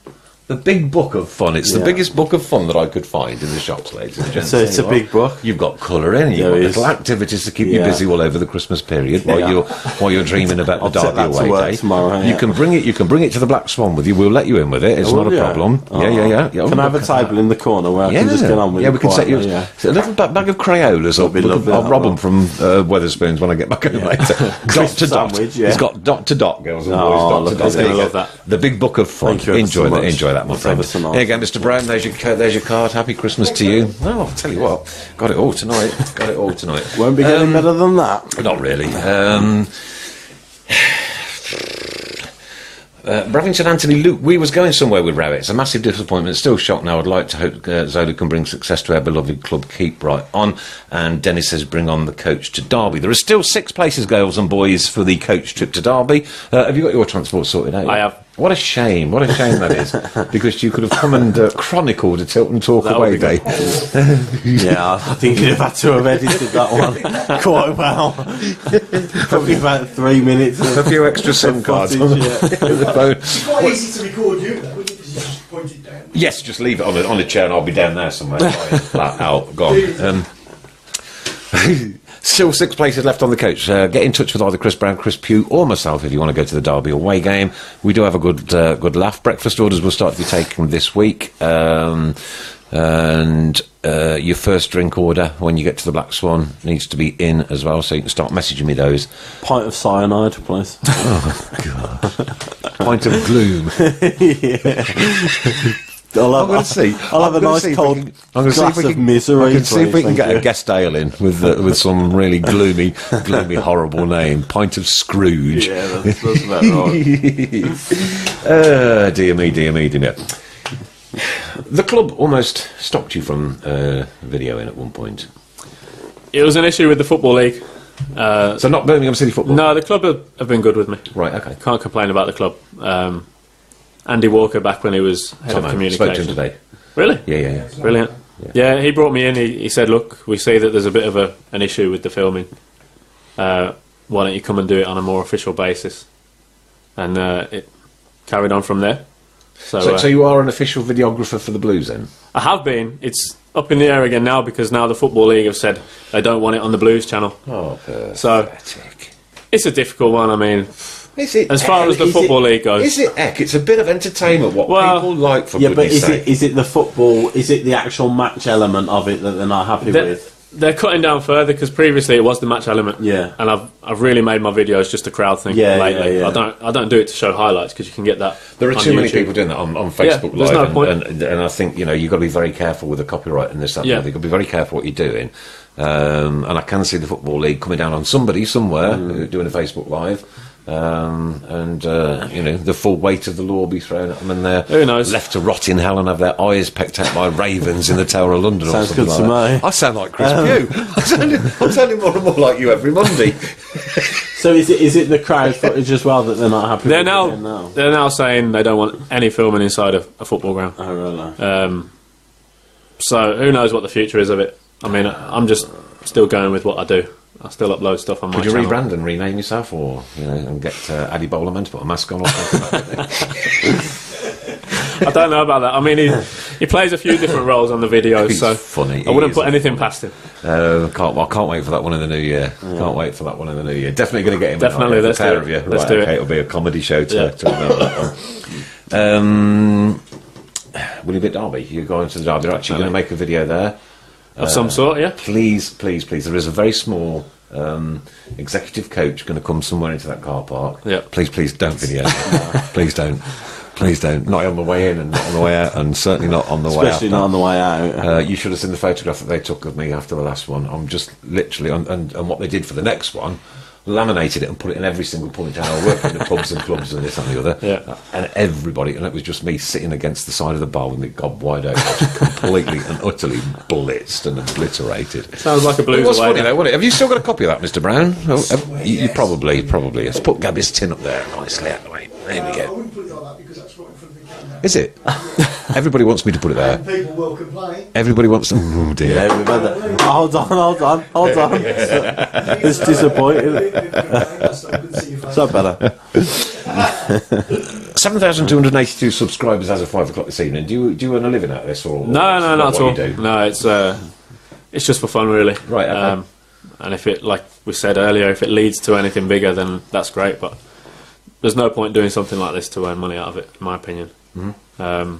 The big book of fun. It's the biggest book of fun that I could find in the shops, ladies and gents. So it's a big book. You've got colour in. You've got little activities to keep you busy all over the Christmas period while you're dreaming about the Derby away day. Tomorrow, You can bring it to the Black Swan with you. We'll let you in with it. It's not a problem. Oh. Yeah. Can I have a table in the corner where I can just get on with it? Yeah, we can set you a little bag of Crayolas up. I'll rob them from Weatherspoons when I get back home later. Dot to dot. It's got dot to dot, girls and boys. Dot to dot. I love that. The big book of fun. Enjoy that, my friend. There you go, Mr. Brown. There's your card. Happy Christmas to you. Oh, I'll tell you what, got it all tonight. Won't be getting better than that. Not really. Bravington Anthony Luke, we was going somewhere with Rowett. It's a massive disappointment. Still shocked now. I'd like to hope Zola can bring success to our beloved club. Keep right on. And Dennis says bring on the coach to Derby. There are still 6 places, girls and boys, for the coach trip to Derby. Have you got your transport sorted out? I have. What a shame that is. Because you could have come and chronicled a Tilton Talk away day. Yeah, I think you'd have had to have edited that one quite well. Probably about 3 minutes. A few extra SIM cards on the phone. It's quite easy to record you, though, wouldn't it? Because you just point it down. Yes, just leave it on a chair and I'll be down there somewhere. Flat out, gone. Still 6 places left on the coach. Get in touch with either Chris Brown, Chris Pugh or myself if you want to go to the Derby away game. We do have a good laugh. Breakfast orders will start to be taken this week. And your first drink order when you get to the Black Swan needs to be in as well, so you can start messaging me those. Pint of cyanide, please. Oh, God. Pint of gloom. I'll have a nice cold glass of misery. I can see if we can get a guest ale in with some really gloomy, horrible name. Pint of Scrooge. Yeah, that's about right. Dear me. The club almost stopped you from videoing at one point. It was an issue with the Football League. So not Birmingham City Football? No, the club have been good with me. Right, okay. Can't complain about the club. Andy Walker, back when he was head of communication. Spoke to him today. Really? Yeah. Brilliant. Yeah, he brought me in. He said, look, we see that there's a bit of an issue with the filming. Why don't you come and do it on a more official basis? And it carried on from there. So you are an official videographer for the Blues then? I have been. It's up in the air again now because now the Football League have said they don't want it on the Blues channel. Oh, pathetic. So it's a difficult one. I mean, as far as the Football League goes, is it heck? It's a bit of entertainment. What people like, for goodness sake. Is it the football? Is it the actual match element of it that they're not happy with? They're cutting down further because previously it was the match element. Yeah, and I've really made my videos just a crowd thing lately. Yeah. I don't do it to show highlights because you can get that. There are too many people doing that on Facebook Live. There's no point. And I think you've got to be very careful with the copyright and this. You've got to be very careful what you're doing. And I can see the Football League coming down on somebody somewhere doing a Facebook Live. The full weight of the law be thrown at them, and they're left to rot in hell and have their eyes pecked out by ravens in the Tower of London. Sounds or something good to like me. I sound like Chris Pugh. I'm sounding more and more like you every Monday. So is it the crowd footage as well that they're not happy with? Now they're now saying they don't want any filming inside of a football ground. Oh, really? So who knows what the future is of it? I mean, I'm just still going with what I do. I still upload stuff on my channel. channel. Could you rebrand and rename yourself, or and get Addy Bowlerman to put a mask on or something? I don't know about that. I mean, he plays a few different roles on the videos, He's so funny. I wouldn't put anything past him. I can't wait for that one in the new year. Can't wait for that one in the new year. Definitely going to get him. Definitely, let's do it. Of you. Let's do it. It'll be a comedy show to remember that one. Will you be at Derby? You're going to the Derby. You're actually going to make a video there. Of some sort, yeah. Please. There is a very small executive coach going to come somewhere into that car park. Yeah. Please don't video. Please don't. Not on the way in and not on the way out, and certainly not on the way out. Especially not on the way out. You should have seen the photograph that they took of me after the last one. I'm just literally, and what they did for the next one, laminated it and put it in every single point out. I work in the pubs and clubs and this and the other. Yeah. And everybody, and it was just me sitting against the side of the bar with the gob wide open, just completely and utterly blitzed and obliterated. Sounds like a blues It was away funny now. though, wasn't it? Have you still got a copy of that, Mr. Brown? You probably. Let's put Gabby's tin up there nicely out of the way. There we I go. wouldn't put it like that because that's right in front of the camera. Is it? Everybody wants me to put it there. And people will complain. Everybody wants to. Oh dear. Yeah, we've had that. Hold on. It's disappointing. It's not better. 7,282 subscribers as of 5 o'clock this evening. Do you earn a living out of this, or No, not at all. You do? No, it's just for fun, really. Right, okay. And if it, like we said earlier, if it leads to anything bigger, then that's great. But there's no point doing something like this to earn money out of it, in my opinion. Mm-hmm.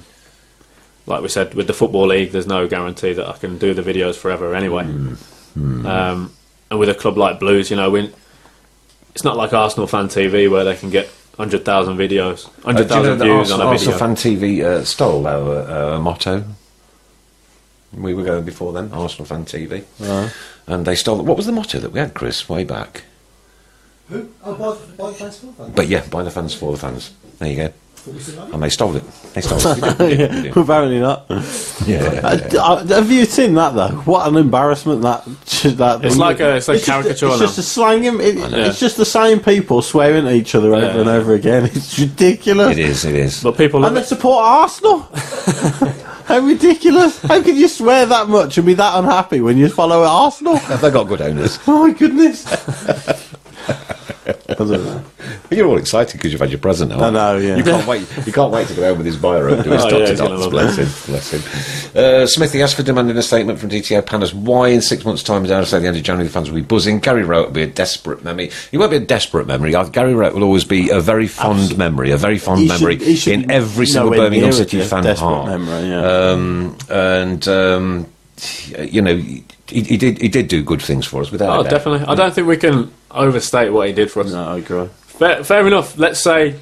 Like we said, with the Football League, there's no guarantee that I can do the videos forever anyway. Mm-hmm. And with a club like Blues, it's not like Arsenal Fan TV where they can get 100,000 videos, 100,000 views on a video. Arsenal Fan TV stole our motto. We were going before then, Arsenal Fan TV. And they stole... What was the motto that we had, Chris, way back? Who? Oh, by the fans for the fans. But yeah, by the fans for the fans. There you go. And they stole it. Apparently not. Yeah. Have you seen that though? What an embarrassment that. It's like caricature now. It's just a slang. It's just the same people swearing at each other over and over again. It's ridiculous. It is. But people and they support Arsenal. How ridiculous! How can you swear that much and be that unhappy when you follow Arsenal? Have they got good owners? Oh my goodness! You're all excited because you've had your present now. I know, yeah. You can't wait to go home with his biro and do his he's dots. gonna love Bless him. Smithy asked for demanding a statement from DTO Panas. Why in 6 months' time, dare I say, the end of January, the fans will be buzzing? Gary Rowe will be a desperate memory. He won't be a desperate memory. Gary Rowe will always be a very fond memory, in every single Birmingham City fan heart. He did do good things for us, without a doubt. Definitely. I don't think we can overstate what he did for us. No, I agree. Fair enough. Let's say,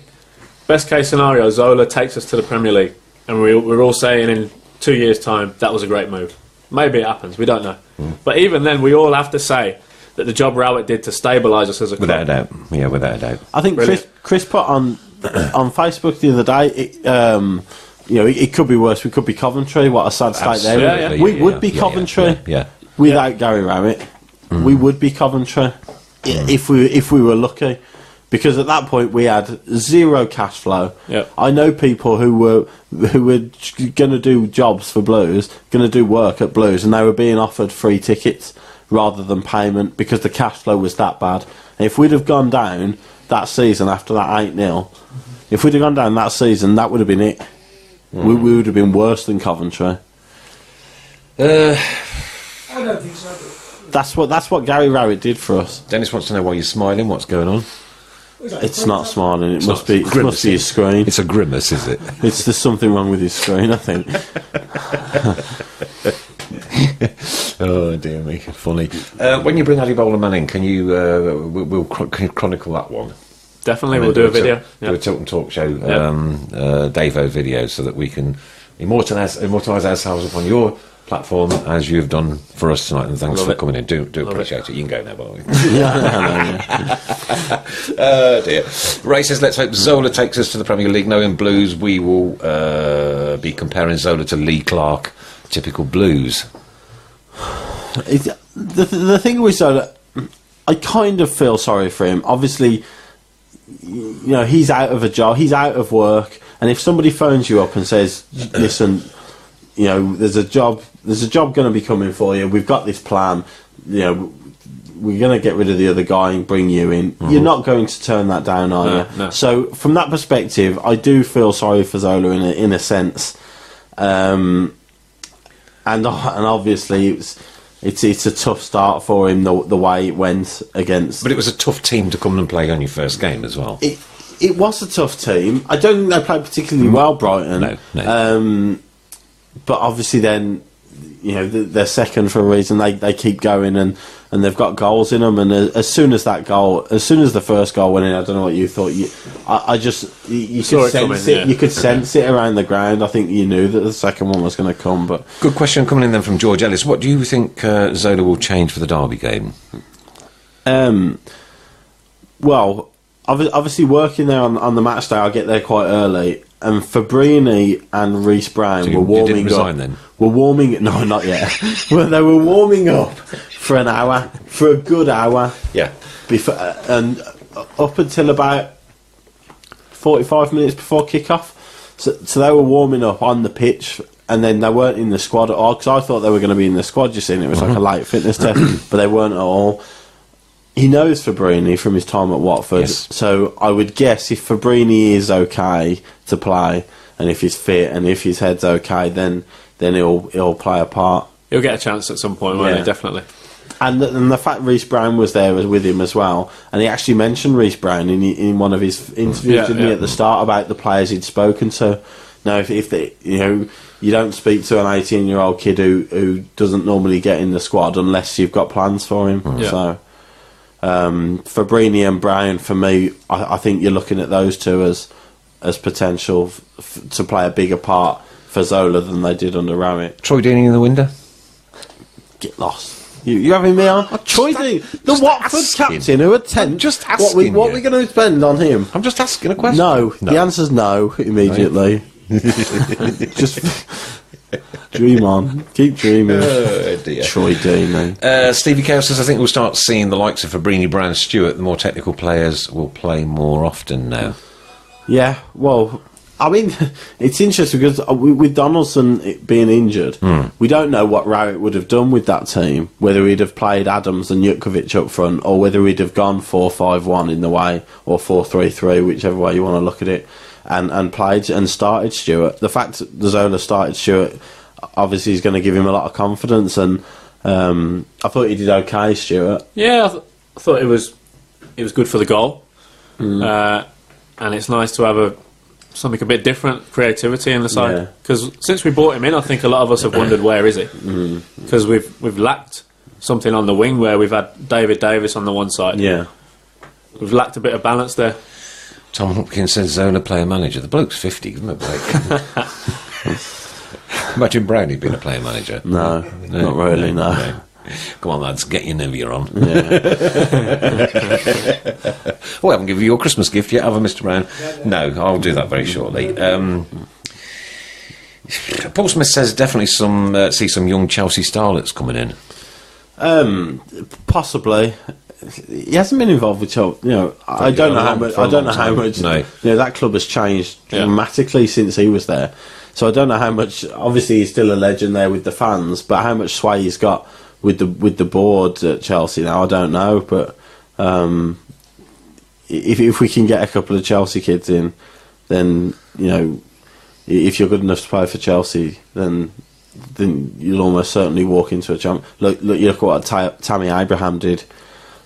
best case scenario, Zola takes us to the Premier League, and we're all saying in 2 years' time that was a great move. Maybe it happens. We don't know. But even then, we all have to say that the job Rowett did to stabilise us as a club. Without a doubt. Yeah, without a doubt. I think Chris put on Facebook the other day. It could be worse. We could be Coventry. What a sad state there. Yeah. We would be Coventry. Without Gary Rowett, we would be Coventry if we were lucky, because at that point we had zero cash flow. I know people who were going to do jobs for Blues, going to do work at Blues, and they were being offered free tickets rather than payment because the cash flow was that bad. And if we'd have gone down that season after that 8-0, if we'd have gone down that season, that would have been it. We would have been worse than Coventry. I don't think so. That's what Gary Rowett did for us. Dennis wants to know why you're smiling. What's going on? It's not smiling. It must be his screen. It's a grimace, is it? There's something wrong with his screen, I think. Oh dear me, funny. When you bring Addy Bowlerman in, can you can you chronicle that one? Definitely, we'll do a video. Do a Tilton Talk Show Davo video so that we can immortalise ourselves upon your platform as you've done for us tonight. And thanks for coming in. Do appreciate it. You can go now, by the way. Dear. Ray says, let's hope Zola takes us to the Premier League. Knowing Blues, we will be comparing Zola to Lee Clark. Typical Blues. The thing with Zola, I kind of feel sorry for him. Obviously, he's out of a job, he's out of work, and if somebody phones you up and says, listen, you know, there's a job going to be coming for you. We've got this plan. You know, we're going to get rid of the other guy and bring you in. You're not going to turn that down, are you? No. So from that perspective, I do feel sorry for Zola in a sense, and obviously it's a tough start for him the way it went against. But it was a tough team to come and play on your first game as well. It was a tough team. I don't think they played particularly well, Brighton. No. But obviously then, you know, they're second for a reason. They keep going and they've got goals in them. And as soon as the first goal went in, I don't know what you thought. You could sense it. You could sense it around the ground. I think you knew that the second one was going to come. But good question coming in then from George Ellis. What do you think Zola will change for the Derby game? Well, obviously working there on the match day, I get there quite early. And Fabinho and Reece Brown were warming up. Then? No, not yet. Well, they were warming up for an hour, for a good hour. Yeah. And up until about 45 minutes before kick-off. So they were warming up on the pitch, and then they weren't in the squad at all, because I thought they were going to be in the squad, you see, and it was like a light fitness test, but they weren't at all. He knows Fabinho from his time at Watford, so I would guess if Fabinho is okay to play, and if he's fit, and if his head's okay, then he'll play a part. He'll get a chance at some point, won't he? Definitely. And the fact Reece Brown was there with him as well, and he actually mentioned Reece Brown in one of his interviews, didn't he, at the start, about the players he'd spoken to. Now, if they, you know, you don't speak to an 18-year-old kid who doesn't normally get in the squad unless you've got plans for him. So. Fabinho and Brown, for me, I think you're looking at those two as potential to play a bigger part for Zola than they did under Ramick. Troy Deeney in the window? Get lost. You having me on? Troy Deeney, the Watford captain who attends. Just asking. What are we going to spend on him? I'm just asking a question. No. The answer's no immediately. Just dream on. Keep dreaming. Oh, dear. Troy Deeney. Stevie Kale says, I think we'll start seeing the likes of Fabinho, Brown, Stuart. The more technical players will play more often now. Yeah, well, I mean, it's interesting because with Donaldson being injured, we don't know what Rowett would have done with that team, whether he'd have played Adams and Jutkovic up front, or whether he'd have gone 4-5-1 in the way, or 4-3-3, whichever way you want to look at it, and played and started Stuart. The fact that Zola started Stuart, obviously, is going to give him a lot of confidence, and I thought he did okay, Stuart. Yeah, I thought it was good for the goal, and it's nice to have something a bit different, creativity in the side. Because since we brought him in, I think a lot of us have wondered where is he, because we've lacked something on the wing where we've had David Davis on the one side. Yeah, we've lacked a bit of balance there. Tom Hopkins says Zola player manager. The bloke's 50, give him a break. Imagine Brownie being a player manager. No, not really, no. Come on, lads, get your Nivea on. Yeah. Oh, I haven't given you your Christmas gift yet, have I, Mr. Brown? No, I'll do that very shortly. Paul Smith says definitely see some young Chelsea starlets coming in. Possibly. He hasn't been involved with Chelsea. You know, I don't know how much. No. You know, that club has changed dramatically since he was there. So I don't know how much. Obviously, he's still a legend there with the fans, but how much sway he's got with the board at Chelsea now, I don't know. But if we can get a couple of Chelsea kids in, then, you know, if you're good enough to play for Chelsea, then you'll almost certainly walk into a champ. Look, you look at what Tammy Abraham did.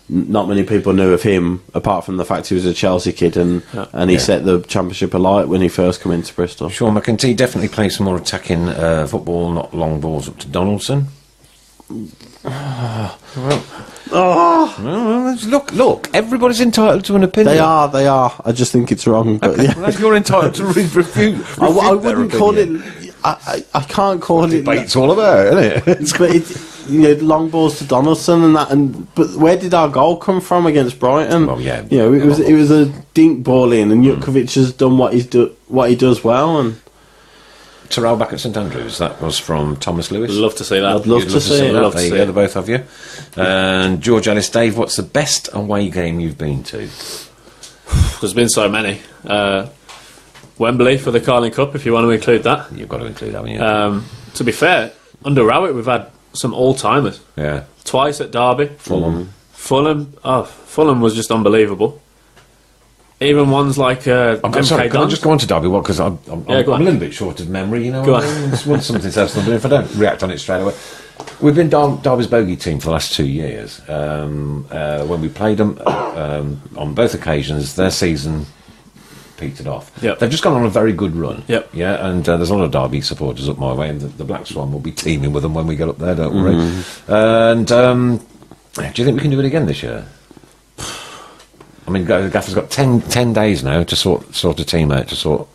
Not many people knew of him, apart from the fact he was a Chelsea kid, and he set the Championship alight when he first came into Bristol. Sean McEntee definitely plays some more attacking football, not long balls up to Donaldson. Look, everybody's entitled to an opinion. They are. I just think it's wrong. But okay, well, you're entitled to refute I wouldn't call it. I can't call it. Debate's all about, isn't it? But you know, long balls to Donaldson and that. But where did our goal come from against Brighton? Well, yeah, you know, it was a dink ball in, and Jutkovic has done what he does well. And Terrell back at St Andrews. That was from Thomas Lewis. Love to see that. I'd love to see it. There you go, the both of you. And George Ellis, Dave, what's the best away game you've been to? There's been so many. Wembley for the Carling Cup, if you want to include that. You've got to include that, haven't you? to be fair, under Rowett we've had some all-timers. Yeah. Twice at Derby. Fulham. Fulham was just unbelievable. Even ones like sorry, can I just go on to Derby? Because I'm a little bit short of memory, you know. Go I mean? It's something sensible, but if I don't react on it straight away. We've been Derby's bogey team for the last 2 years. When we played them on both occasions, their season petered off. Yep. They've just gone on a very good run. Yep. Yeah, and there's a lot of Derby supporters up my way, and the Black Swan will be teaming with them when we get up there, don't worry. And do you think we can do it again this year? I mean, the Gaffer's got 10 days now to sort a team out, to sort,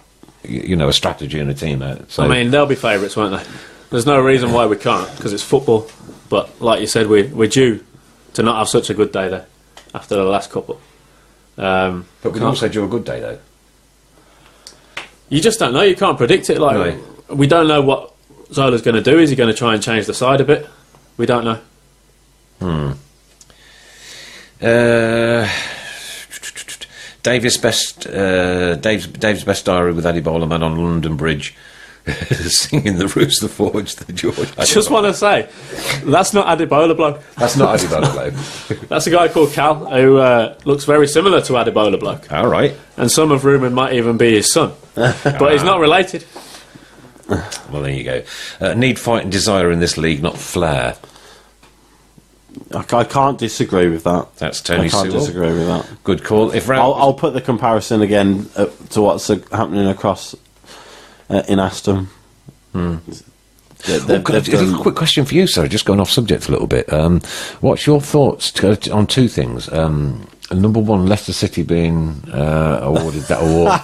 a strategy and a team out. So. I mean, they'll be favourites, won't they? There's no reason why we can't, because it's football. But like you said, we're due to not have such a good day there after the last couple. But we also do a good day, though. You just don't know. You can't predict it. Like we don't know what Zola's going to do. Is he going to try and change the side a bit? We don't know. Dave's best diary with Eddie Bowlerman on London Bridge, singing the Rooster Forge, the George. I just want to say, that's not Adebola bloke. That's not Adebola bloke. That's a guy called Cal who looks very similar to Adebola bloke. All right. And some have rumoured might even be his son, but he's not related. Well, there you go. Need, fight, and desire in this league, not flair. I can't disagree with that. That's Tony I can't Sewell. disagree with that. Good call. If I'll put the comparison again to what's happening across in Aston. A quick question for you, sorry, just going off subject a little bit. What's your thoughts on two things? Number one, Leicester City being awarded that award.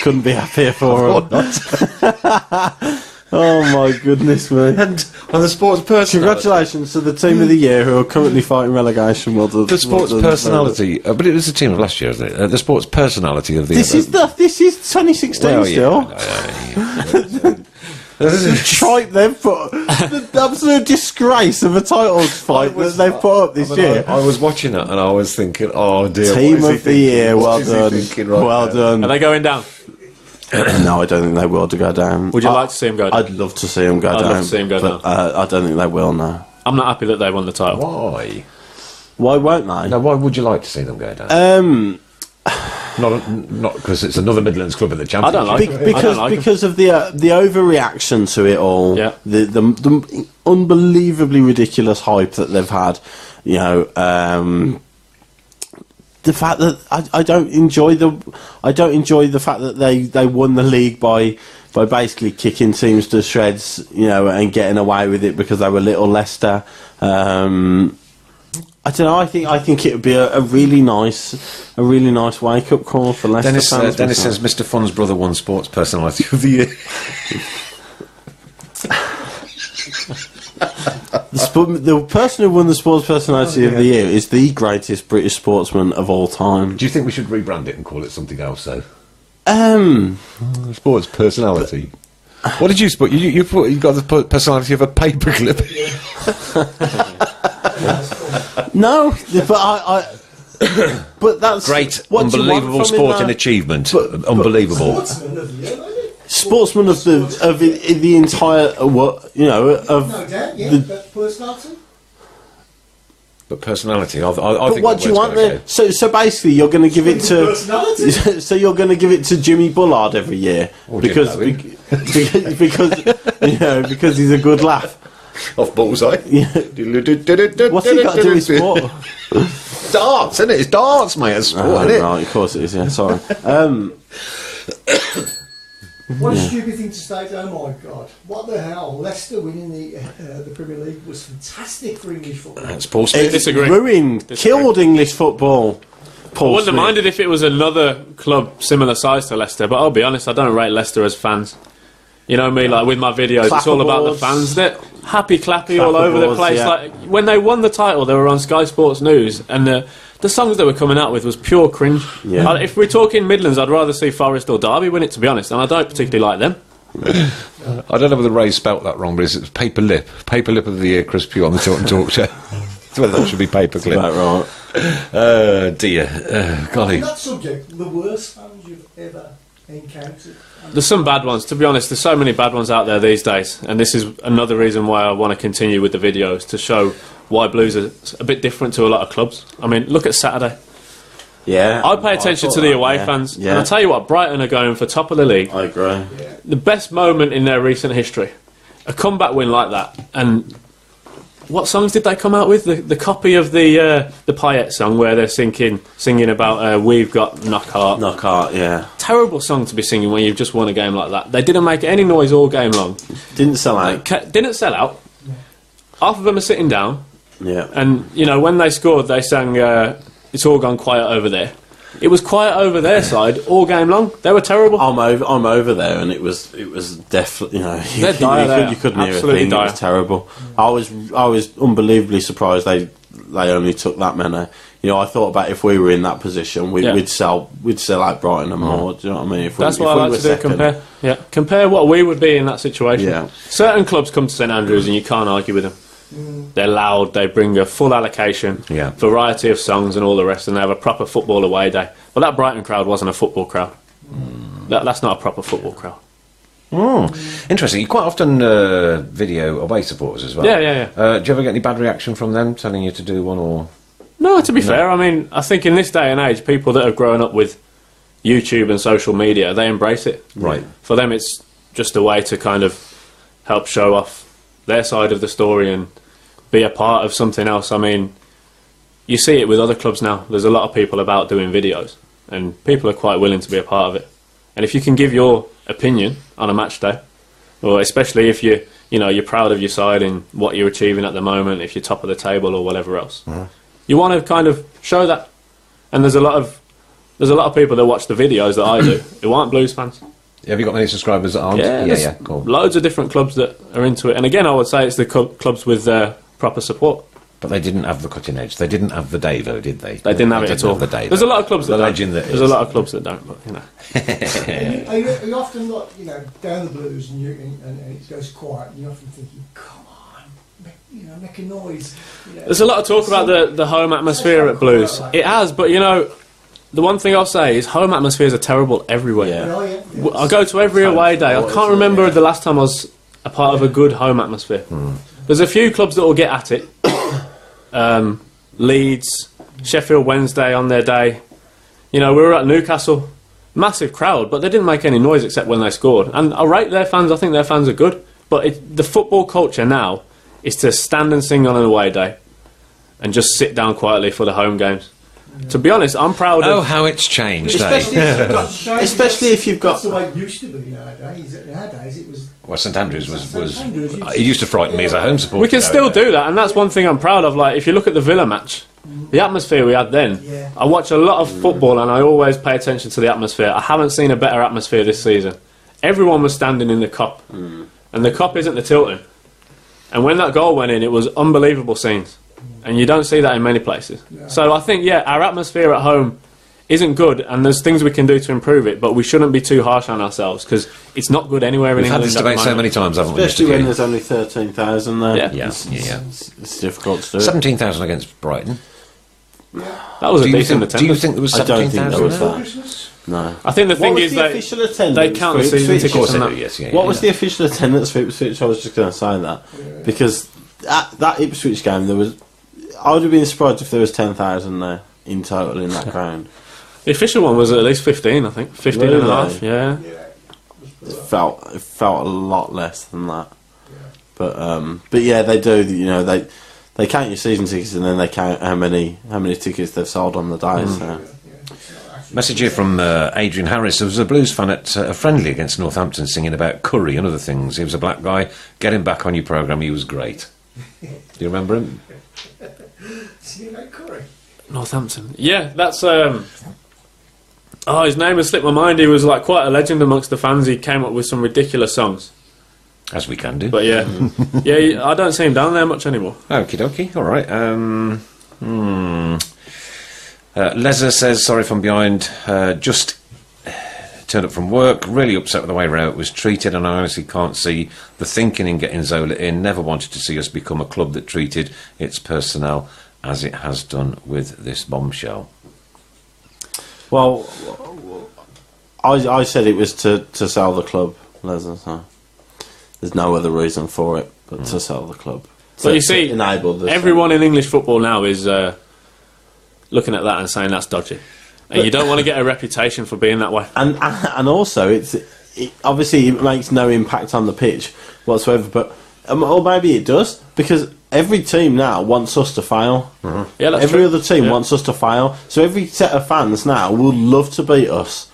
Couldn't be happier for them. Oh my goodness me. And on the sports personality. Congratulations to the team of the year who are currently fighting relegation. The sports personality, but it was the team of last year, isn't it? The sports personality of the This is 2016 still. Tripe they've put the absolute disgrace of a title fight that they've put up this year. I was watching it and I was thinking, oh dear, team of the year, well done, well done. Are they going down? No, I don't think they will to go down. Would you like to see them go down? I'd love to see them go down. I'd love to see them go down. I don't think they will, no. I'm not happy that they won the title. Why? Why won't they? No, why would you like to see them go down? Not because it's another Midlands club in the Championship. I don't like it. Because of the overreaction to it all. Yeah. The unbelievably ridiculous hype that they've had. The fact that I don't enjoy the fact that they won the league by basically kicking teams to shreds, and getting away with it because they were little Leicester. I don't know. I think it would be a really nice wake up call for Leicester fans. Dennis says Mr. Fun's brother won Sports Personality of the Year. The person who won the Sports Personality of the Year is the greatest British sportsman of all time. Do you think we should rebrand it and call it something else, though? Sports Personality. What did you put? You got the personality of a paperclip. No, but but that's great, unbelievable sporting achievement. Unbelievable. Sportsman of the entire No doubt, yeah, but personality. But personality, I but think. What do you want there? So basically, you're going to give it to. So you're going to give it to Jimmy Bullard every year because he's a good laugh. Off bullseye. Yeah. What's he got to do with sport? Darts, isn't it? It's darts, mate. It's sport, isn't it? Right, of course it is. Yeah, sorry. What a stupid thing to state, oh my God. What the hell? Leicester winning the Premier League was fantastic for English football. That's Paul Smith. Disagree. Ruined, killed English football. I wouldn't have minded if it was another club similar size to Leicester, but I'll be honest, I don't rate Leicester as fans. You know me, like with my videos, it's all about the fans. They're happy clappy all over the place. Yeah. Like when they won the title, they were on Sky Sports News, and the songs they were coming out with was pure cringe. Yeah. If we're talking Midlands, I'd rather see Forest or Derby win it, to be honest, and I don't particularly like them. I don't know whether Ray spelt that wrong, but it's Paper Lip of the Year, Chris Pugh on the Tilton Talk Show. Whether that should be paperclip. That's right. Dear, golly. On that subject, the worst fans you've ever encountered? There's some bad ones, to be honest. There's so many bad ones out there these days, and this is another reason why I want to continue with the videos, to show why Blues are a bit different to a lot of clubs. I mean, look at Saturday. Yeah, I pay attention to the away fans, and I'll tell you what, Brighton are going for top of the league. I agree. The best moment in their recent history. A comeback win like that, and what songs did they come out with? The copy of the Payet song where they're singing about we've got Knockhart. Knockhart, yeah. Terrible song to be singing when you've just won a game like that. They didn't make any noise all game long. Didn't sell out. Didn't sell out. Half of them are sitting down. Yeah. And, you know, when they scored, they sang It's All Gone Quiet Over There. It was quiet over their side all game long. They were terrible. I'm over there, and it was definitely, you know, you couldn't hear a Absolutely thing. dire. It was terrible. I was unbelievably surprised they only took that many. You know, I thought about if we were in that position, we'd sell out Brighton and more. Do you know what I mean? That's what I like to do. Compare what we would be in that situation. Yeah. Certain clubs come to St Andrews and you can't argue with them. They're loud, they bring a full allocation, variety of songs and all the rest, and they have a proper football away day. But that Brighton crowd wasn't a football crowd. That's not a proper football crowd. Interesting. You quite often video away supporters as well. Yeah. Do you ever get any bad reaction from them telling you to do one, or...? No, to be fair, I mean, I think in this day and age, people that have grown up with YouTube and social media, they embrace it. Right. For them, it's just a way to kind of help show off their side of the story and be a part of something else. I mean, you see it with other clubs now. There's a lot of people about doing videos, and people are quite willing to be a part of it. And if you can give your opinion on a match day, or especially if you're proud of your side and what you're achieving at the moment, if you're top of the table or whatever else, you want to kind of show that. And there's a lot of people that watch the videos that I do who aren't Blues fans. Have you got many subscribers that aren't? Yeah, cool. Loads of different clubs that are into it. And again, I would say it's the clubs with proper support. But they didn't have the cutting edge. They didn't have the Davo, did they? They didn't have it at all. There's a lot of clubs that don't. There's a lot of clubs that don't, but, you know. Are you often, like, you know, down the Blues and it goes quiet, and you're often thinking, come on, make a noise. You know. There's a lot of talk about the home atmosphere at Blues. It has, but, you know, the one thing I'll say is home atmospheres are terrible everywhere. I go to every away day. I can't remember the last time I was a part of a good home atmosphere. There's a few clubs that will get at it. Leeds, Sheffield Wednesday on their day. You know, we were at Newcastle. Massive crowd, but they didn't make any noise except when they scored. And I rate their fans. I think their fans are good. But the football culture now is to stand and sing on an away day and just sit down quietly for the home games. To be honest, I'm proud of... Oh, how it's changed, Especially if you've got... That's the way it used to be nowadays. Nowadays it was... Well, St Andrews was it used to frighten me as a home supporter. We can still do that, and that's one thing I'm proud of. Like, if you look at the Villa match, the atmosphere we had then, I watch a lot of football and I always pay attention to the atmosphere. I haven't seen a better atmosphere this season. Everyone was standing in the Kop, and the Kop isn't the Tilton. And when that goal went in, it was unbelievable scenes. And you don't see that in many places. So I think, our atmosphere at home isn't good, and there's things we can do to improve it, but we shouldn't be too harsh on ourselves, because it's not good anywhere in England. We've had this debate so many times, haven't we? Especially when there's only 13,000 there. It's difficult to do. 17,000 against Brighton. That was a decent attendance. Do you think there was 17,000? I don't think there was that. No. I think the thing is the official attendance they count the season tickets and that. Yes, what was the official attendance for Ipswich? I was just going to say that. Because at that Ipswich game, I would have been surprised if there was 10,000 there in total in that ground. The official one was at least 15, I think. 15 and a half, yeah. It felt a lot less than that. But yeah, they do. You know, they count your season tickets and then they count how many tickets they've sold on the day. So. Message here from Adrian Harris. There was a Blues fan at a friendly against Northampton singing about curry and other things. He was a black guy. Get him back on your programme. He was great. Do you remember him? Singing about curry? Northampton. Yeah, that's... his name has slipped my mind. He was like quite a legend amongst the fans. He came up with some ridiculous songs. As we can do. But yeah, I don't see him down there much anymore. Okie dokie, all right. Leza says, sorry from behind, just turned up from work, really upset with the way Rowett was treated, and I honestly can't see the thinking in getting Zola in. Never wanted to see us become a club that treated its personnel as it has done with this bombshell. Well, I said it was to sell the club. There's no other reason for it but to sell the club. But you see, everyone in English football now is looking at that and saying that's dodgy. And you don't want to get a reputation for being that way. And also, it obviously it makes no impact on the pitch whatsoever. But or maybe it does, because every team now wants us to fail. Mm-hmm. Yeah, that's every true. other team wants us to fail. So every set of fans now will love to beat us,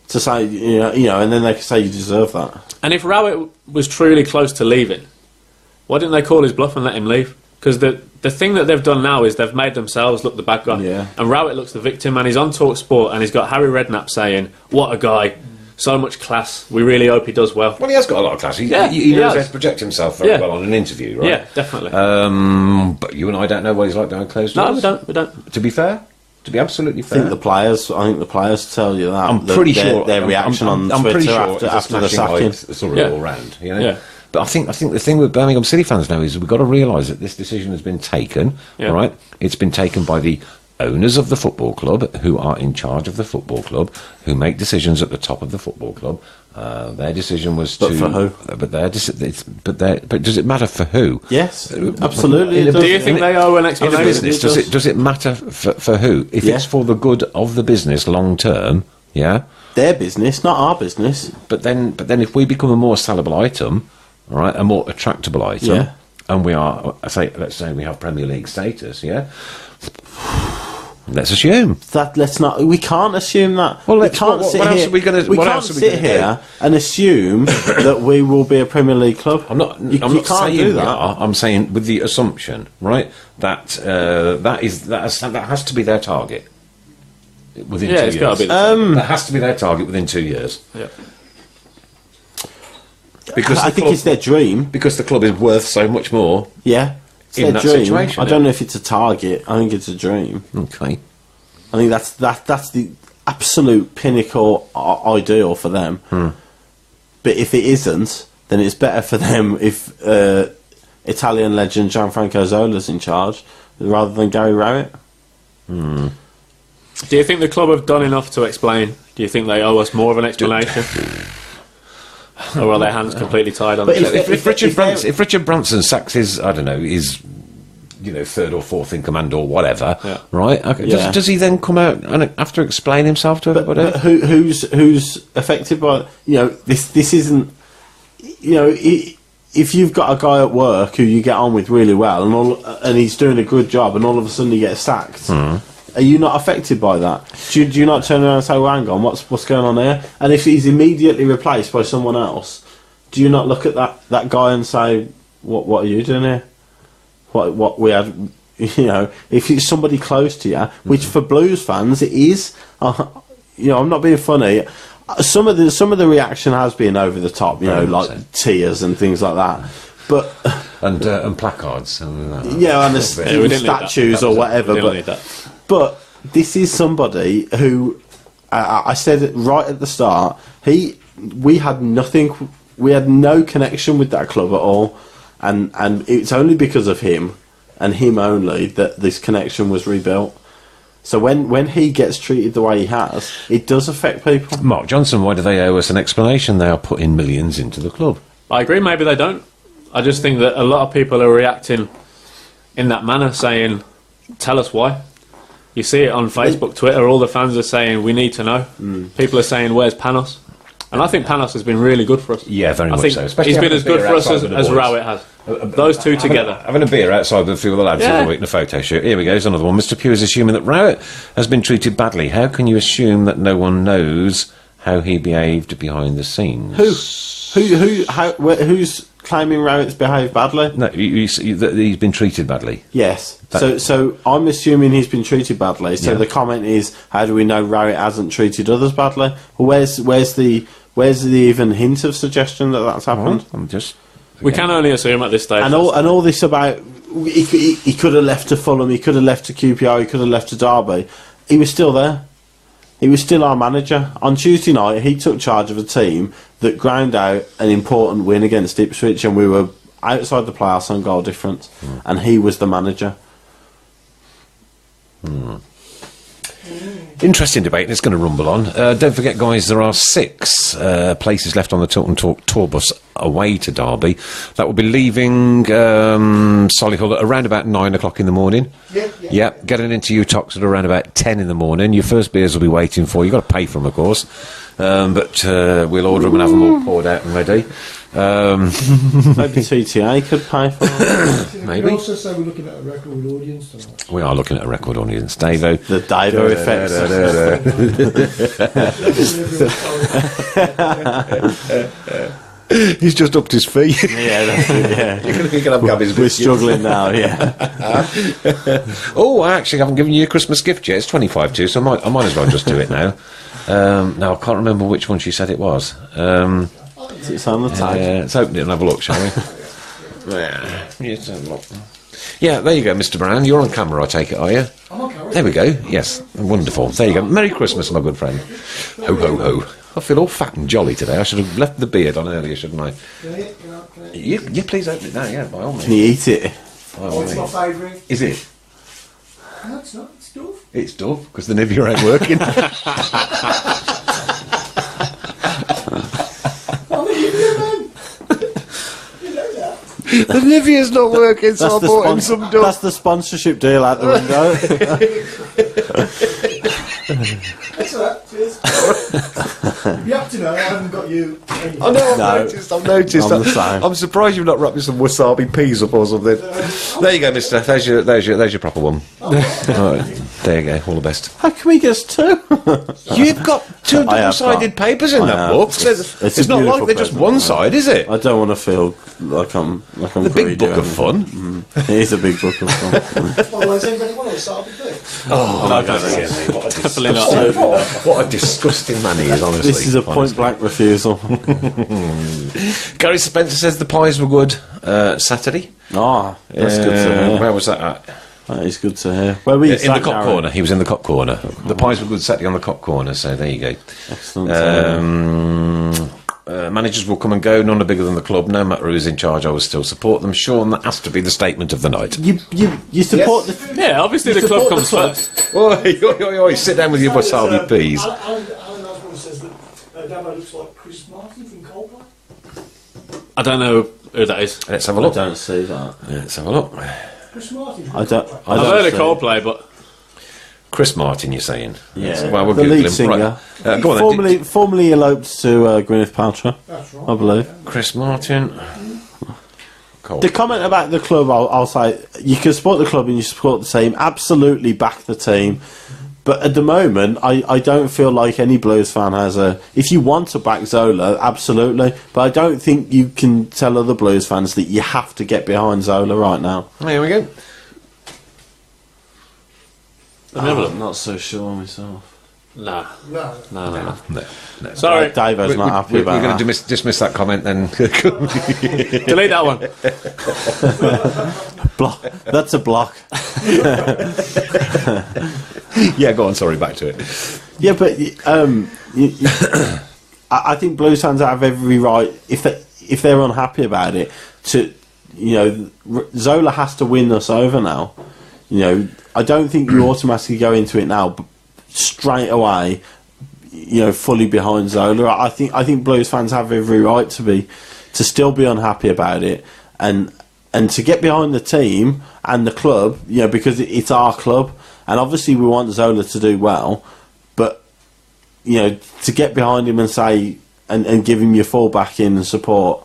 to say you know, and then they can say you deserve that. And if Rowett was truly close to leaving, why didn't they call his bluff and let him leave? Because the thing that they've done now is they've made themselves look the bad guy. Yeah. And Rowett looks the victim, and he's on Talk Sport, and he's got Harry Redknapp saying, "What a guy, so much class. We really hope he does well." Well, he has got a lot of class. He knows how to project himself very well on an interview, right? Yeah, definitely. But you and I don't know what he's like behind closed doors. No, we don't. To be fair, to be absolutely fair, I think the players tell you that. I'm pretty sure their reaction on Twitter after the sacking. Sort of all round, you know. Yeah. But I think the thing with Birmingham City fans now is we've got to realise that this decision has been taken. Yeah. All right, it's been taken by the owners of the football club, who are in charge of the football club, who make decisions at the top of the football club. Their decision was but for who? But does it matter for who? Yes, absolutely. Do you think they owe an explanation? Does it matter for who? If it's for the good of the business long term, yeah, their business, not our business. But then if we become a more sellable item, all right, a more attractable item, and we are, let's say we have Premier League status, yeah. Let's assume that. We can't assume that. Well, we can't sit here. We can't sit here and assume that we will be a Premier League club. I'm not saying do that. I'm saying with the assumption, right, that that has to be their target within 2 years. Got to be that has to be their target within 2 years. Yeah. Because I think it's their dream. Because the club is worth so much more. Yeah. It's in their that dream. situation. I don't know if it's a target. I think it's a dream. Okay. I think that's the absolute pinnacle ideal for them. But if it isn't, then it's better for them if Italian legend Gianfranco Zola's in charge rather than Gary Rowett. Do you think the club have done enough to explain? Do you think they owe us more of an explanation? Or are their hands completely tied on the ship? If Richard Branson sacks his, I don't know, his, third or fourth in command or whatever, right? Okay. Does he then come out and have to explain himself to everybody? But who's affected by this isn't if you've got a guy at work who you get on with really well and he's doing a good job and all of a sudden he gets sacked. Are you not affected by that? Do you not turn around and say, well, hang on, what's going on there? And if he's immediately replaced by someone else, do you not look at that guy and say, what are you doing here? What we had, if it's somebody close to you, which for Blues fans it is, I'm not being funny. Some of the reaction has been over the top, like tears and things like that. But and placards, and the statues or whatever. But this is somebody who I said right at the start. We had nothing. We had no connection with that club at all, and it's only because of him and him only that this connection was rebuilt. So when he gets treated the way he has, it does affect people. Mark Johnson, why do they owe us an explanation? They are putting millions into the club. I agree. Maybe they don't. I just think that a lot of people are reacting in that manner, saying, "Tell us why." You see it on Facebook, Twitter. All the fans are saying, "We need to know." People are saying, "Where's Panos?" And I think Panos has been really good for us. Yeah, very much so. Especially he's been as good for us as Rowett has. Those two together. Having a beer outside with a few of the lads the other week in a photo shoot. Here we go, here's another one. Mr. Pugh is assuming that Rowett has been treated badly. How can you assume that no one knows how he behaved behind the scenes? Who's claiming Rowett's behaved badly? No, he's been treated badly. Yes. So I'm assuming he's been treated badly. So the comment is, how do we know Rowett hasn't treated others badly? Well, where's the even hint of suggestion that that's happened? We can only assume at this stage. And all this about he could have left to Fulham, he could have left to QPR, he could have left to Derby. He was still there. He was still our manager. On Tuesday night, he took charge of a team that ground out an important win against Ipswich, and we were outside the playoffs on goal difference, and he was the manager. Interesting debate, and it's going to rumble on. Don't forget, guys, there are 6 places left on the Tilton tour bus away to Derby. That will be leaving Solihull at around about 9 o'clock in the morning. Yep, getting into Utox at around about 10 in the morning. Your first beers will be waiting for you. You've got to pay for them, of course. But we'll order them and have them all poured out and ready. Maybe TTA could pay for it. Maybe. We also say we're looking at a record audience tonight. We are looking at a record audience. Davo. The Davo effect. He's just upped his fee. Yeah, that's it, yeah. You can have Gabby's We're struggling now, yeah. Oh, I actually haven't given you a Christmas gift yet. It's 25 too, so I might as well just do it now. No, I can't remember which one she said it was. It's on the tag. Let's open it and have a look, shall we? Yes, have a look. Yeah, there you go, Mr. Brown. You're on camera, I take it, are you? I'm on camera. There we go. Yes, wonderful. There you go. Merry Christmas, my good friend. Ho, ho, ho. I feel all fat and jolly today. I should have left the beard on earlier, shouldn't I? You please open it now, yeah, by all means. Can you eat it? By all It's my means. favourite. Is it? No, it's not. It's Dove. It's Dove, because the Nivea ain't working. I'm a Nivea man. You know that. The Nivea's not working, so I bought him some Dove. That's the sponsorship deal out the window. That's all right. Cheers. You have to know I haven't got you. I know, I've noticed. I'm the same. I'm surprised you've not wrapped me some wasabi peas up or something. There you go, mister. There's your proper one. Right, there you go. All the best. How can we get 2? You've got 2 I have double-sided got- papers in I that have. book. It's It's a not like beautiful they're just present. one side, is it? I don't want to feel like I'm The big greedy book or of fun. anything. It is a big book of fun. Well, has anybody want to start with this? Oh, No, definitely not. what a disgusting man he is, honestly. This is a point-blank refusal. Gary Spencer says the pies were good Saturday. Ah, that's good to hear. Where was that at? That is good to hear. Where were you In the sat, cop Gary? corner. He was in the cop corner. The pies were good Saturday on the cop corner, so there you go. Excellent. Managers will come and go, none are bigger than the club. No matter who's in charge, I will still support them. Sean, that has to be the statement of the night. You support the... Yeah, obviously the club comes first. Oi, oi, oi, oi, sit down with your wasabi peas. Alan Osborne says that Davo looks like Chris Martin from Coldplay. I don't know who that is. Let's have a I look. don't see that. Let's have a look. Chris Martin. I don't I've heard of see- Coldplay, but Chris Martin, you're saying? Yeah, Well, we'll the Google lead him. singer. Right. Go on then. Formerly eloped to Gwyneth Paltrow, That's right. I believe. Chris Martin. Cool. The comment about the club, I'll say, you can support the club and you support the team. Absolutely back the team. But at the moment, I don't feel like any Blues fan has a... If you want to back Zola, absolutely. But I don't think you can tell other Blues fans that you have to get behind Zola right now. There we go. I'm not so sure myself. nah. No. No. No. Sorry, Davo's not happy We're about going to that. dismiss that comment then. delete that one. That's a block. Yeah, go on. Sorry, back to it. Yeah, but I think Blues fans have every right, if they're unhappy about it, to, Zola has to win us over now. I don't think you automatically go into it now, but straight away, fully behind Zola. I think Blues fans have every right to still be unhappy about it, and to get behind the team and the club, because it's our club, and obviously we want Zola to do well, but to get behind him and say and give him your full backing and support.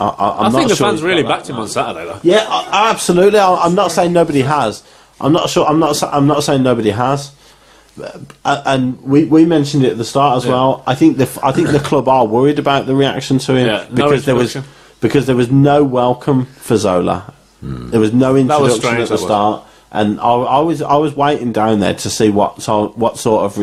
I think not the sure fans he's really got that backed him now. on Saturday, though. Yeah, absolutely. I'm not saying nobody has. I'm not sure. I'm not saying nobody has. And we mentioned it at the start as well. I think the club are worried about the reaction to him because there was no welcome for Zola. There was no introduction strange, at the that was. start, and I was waiting down there to see what sort of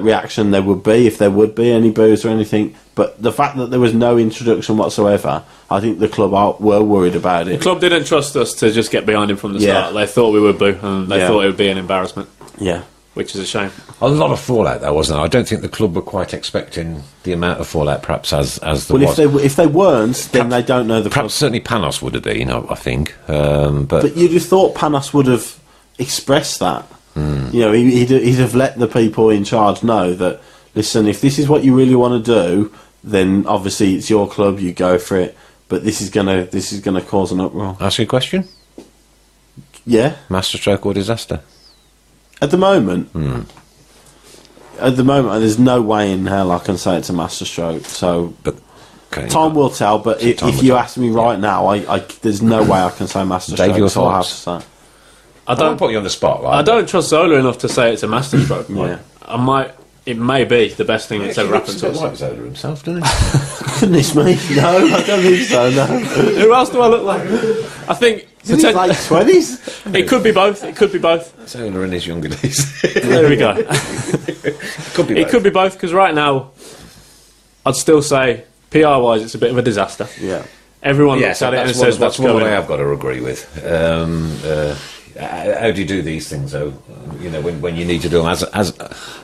reaction there would be, if there would be any boos or anything. But the fact that there was no introduction whatsoever, I think the club were worried about it. The club didn't trust us to just get behind him from the start. They thought we would boo, and they thought it would be an embarrassment, Yeah. which is a shame. A lot of fallout there, wasn't there? I don't think the club were quite expecting the amount of fallout, perhaps, as there was. If they weren't, then they don't know the club. Perhaps certainly Panos would have been, I think. But But you'd have thought Panos would have expressed that. You know, he'd have let the people in charge know that, listen, if this is what you really want to do, then obviously it's your club, you go for it. But this is gonna cause an uproar. Ask you a question. Yeah. Masterstroke or disaster? At the moment, there's no way in hell I can say it's a masterstroke. So, But okay, time will tell. But if you ask me right now, there's no way I can say masterstroke. Dave, your so I have thoughts? to say. I don't put you on the spot, right? I don't trust Zola enough to say it's a masterstroke. Yeah. It may be the best thing that's ever happened to us. Like Zola himself, doesn't he? Goodness me, no, I don't think so. No. Who else do I look like? I think Is he late 20s? it could be both. It could be both. Zola in his younger days. There we go. Could be It both. could be both because right now, I'd still say PR-wise, it's a bit of a disaster. Yeah. Everyone Yes, looks at it and that's says that's what's one going way on. I've got to agree with. How do you do these things, though? You know, when you need to do them as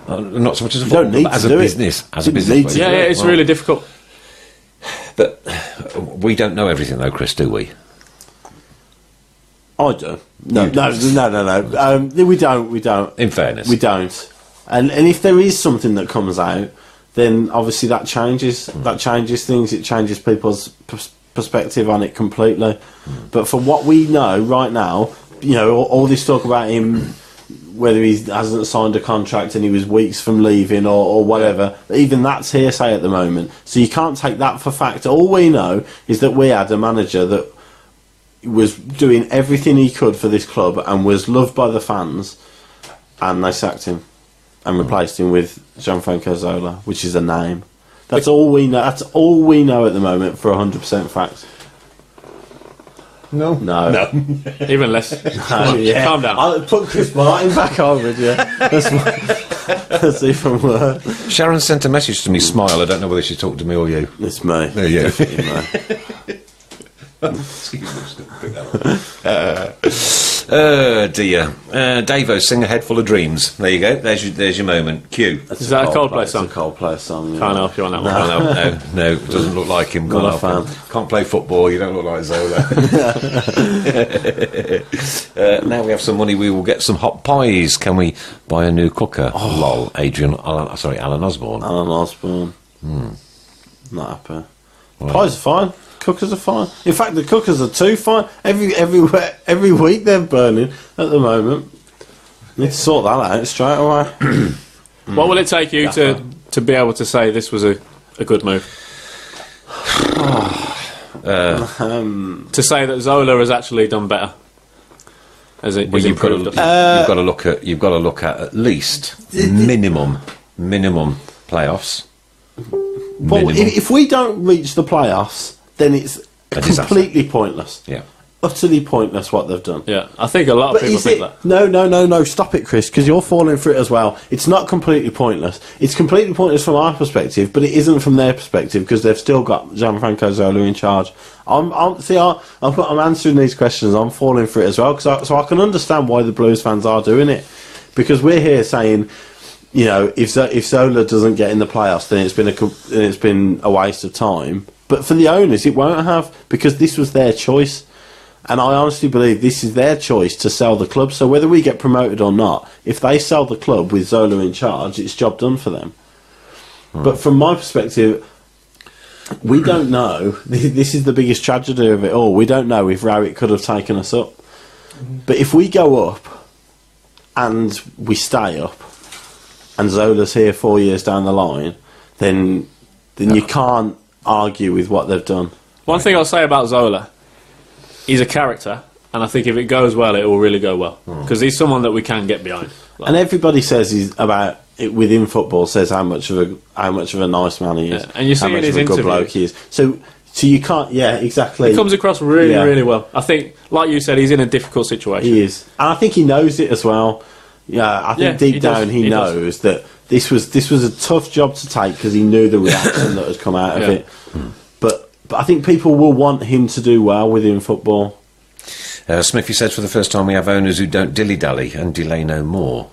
not so much as a don't need but as to a do it. business, as You a need business. to Yeah, it's Well, really difficult. But we don't know everything, though, Chris, do we? I do. No. We don't. In fairness, We don't. And if there is something that comes out, then obviously that changes. That changes things. It changes people's perspective on it completely. But for what we know right now, you know, all this talk about him, whether he hasn't signed a contract and he was weeks from leaving or whatever, even that's hearsay at the moment. So you can't take that for fact. All we know is that we had a manager that was doing everything he could for this club and was loved by the fans, and they sacked him and replaced him with Gianfranco Zola, which is a name. That's all we know. That's all we know at the moment for 100% fact. No. No. Even less. Yeah. Calm down. I'll put Chris Martin back on with you. That's even worse. Sharon sent a message to me. Smile. I don't know whether she talked to me or you. It's me. There you go. Definitely me. Excuse me, just gonna pick that up. Dear. Davo, sing a head full of dreams. There you go. There's your moment. Cue. Is that a Coldplay song? It's a Coldplay song. Yeah. Can't help you on that one. No, it doesn't look like him. Not a Can't help fan. him. Can't play football. You don't look like Zola. Now we have some money. We will get some hot pies. Can we buy a new cooker? Lol. Alan Osborne. Alan Osborne. Not happy. Pies are fine. Cookers are fine. In fact, the cookers are too fine. Every week they're burning at the moment. Need to sort that out straight away. What will it take you to be able to say this was a good move? To say that Zola has actually done better. Has it Well, you've got improved? to look at least minimum playoffs. Well, Minimum. if we don't reach the playoffs, then it's A disaster. completely pointless. Yeah. Utterly pointless what they've done. Yeah, I think a lot of But people is think it? that. No, stop it, Chris, because you're falling for it as well. It's not completely pointless. It's completely pointless from our perspective, but it isn't from their perspective because they've still got Gianfranco Zola in charge. I'm answering these questions. I'm falling for it as well, so I can understand why the Blues fans are doing it, because we're here saying, you know, if Zola doesn't get in the playoffs, then it's been a waste of time. But for the owners, it won't have, because this was their choice. And I honestly believe this is their choice to sell the club. So whether we get promoted or not, if they sell the club with Zola in charge, it's job done for them. But from my perspective, we don't know. This is the biggest tragedy of it all. We don't know if Rowett could have taken us up. But if we go up and we stay up, and Zola's here 4 years down the line, then you can't argue with what they've done. One thing I'll say about Zola, he's a character, and I think if it goes well, it will really go well. Because he's someone that we can get behind. And everybody says he's about it within football. Says how much of a nice man he is, Yeah, and you see how in much his of a good interviews. bloke he is. So you can't. Yeah, exactly. He comes across really, Yeah. really well. I think, like you said, he's in a difficult situation. He is, and I think he knows it as well. Yeah, I think Yeah, deep he does. down he He does. knows that this was a tough job to take because he knew the reaction that had come out of Yeah. it. But I think people will want him to do well within football. Smithy says, for the first time we have owners who don't dilly-dally and delay no more.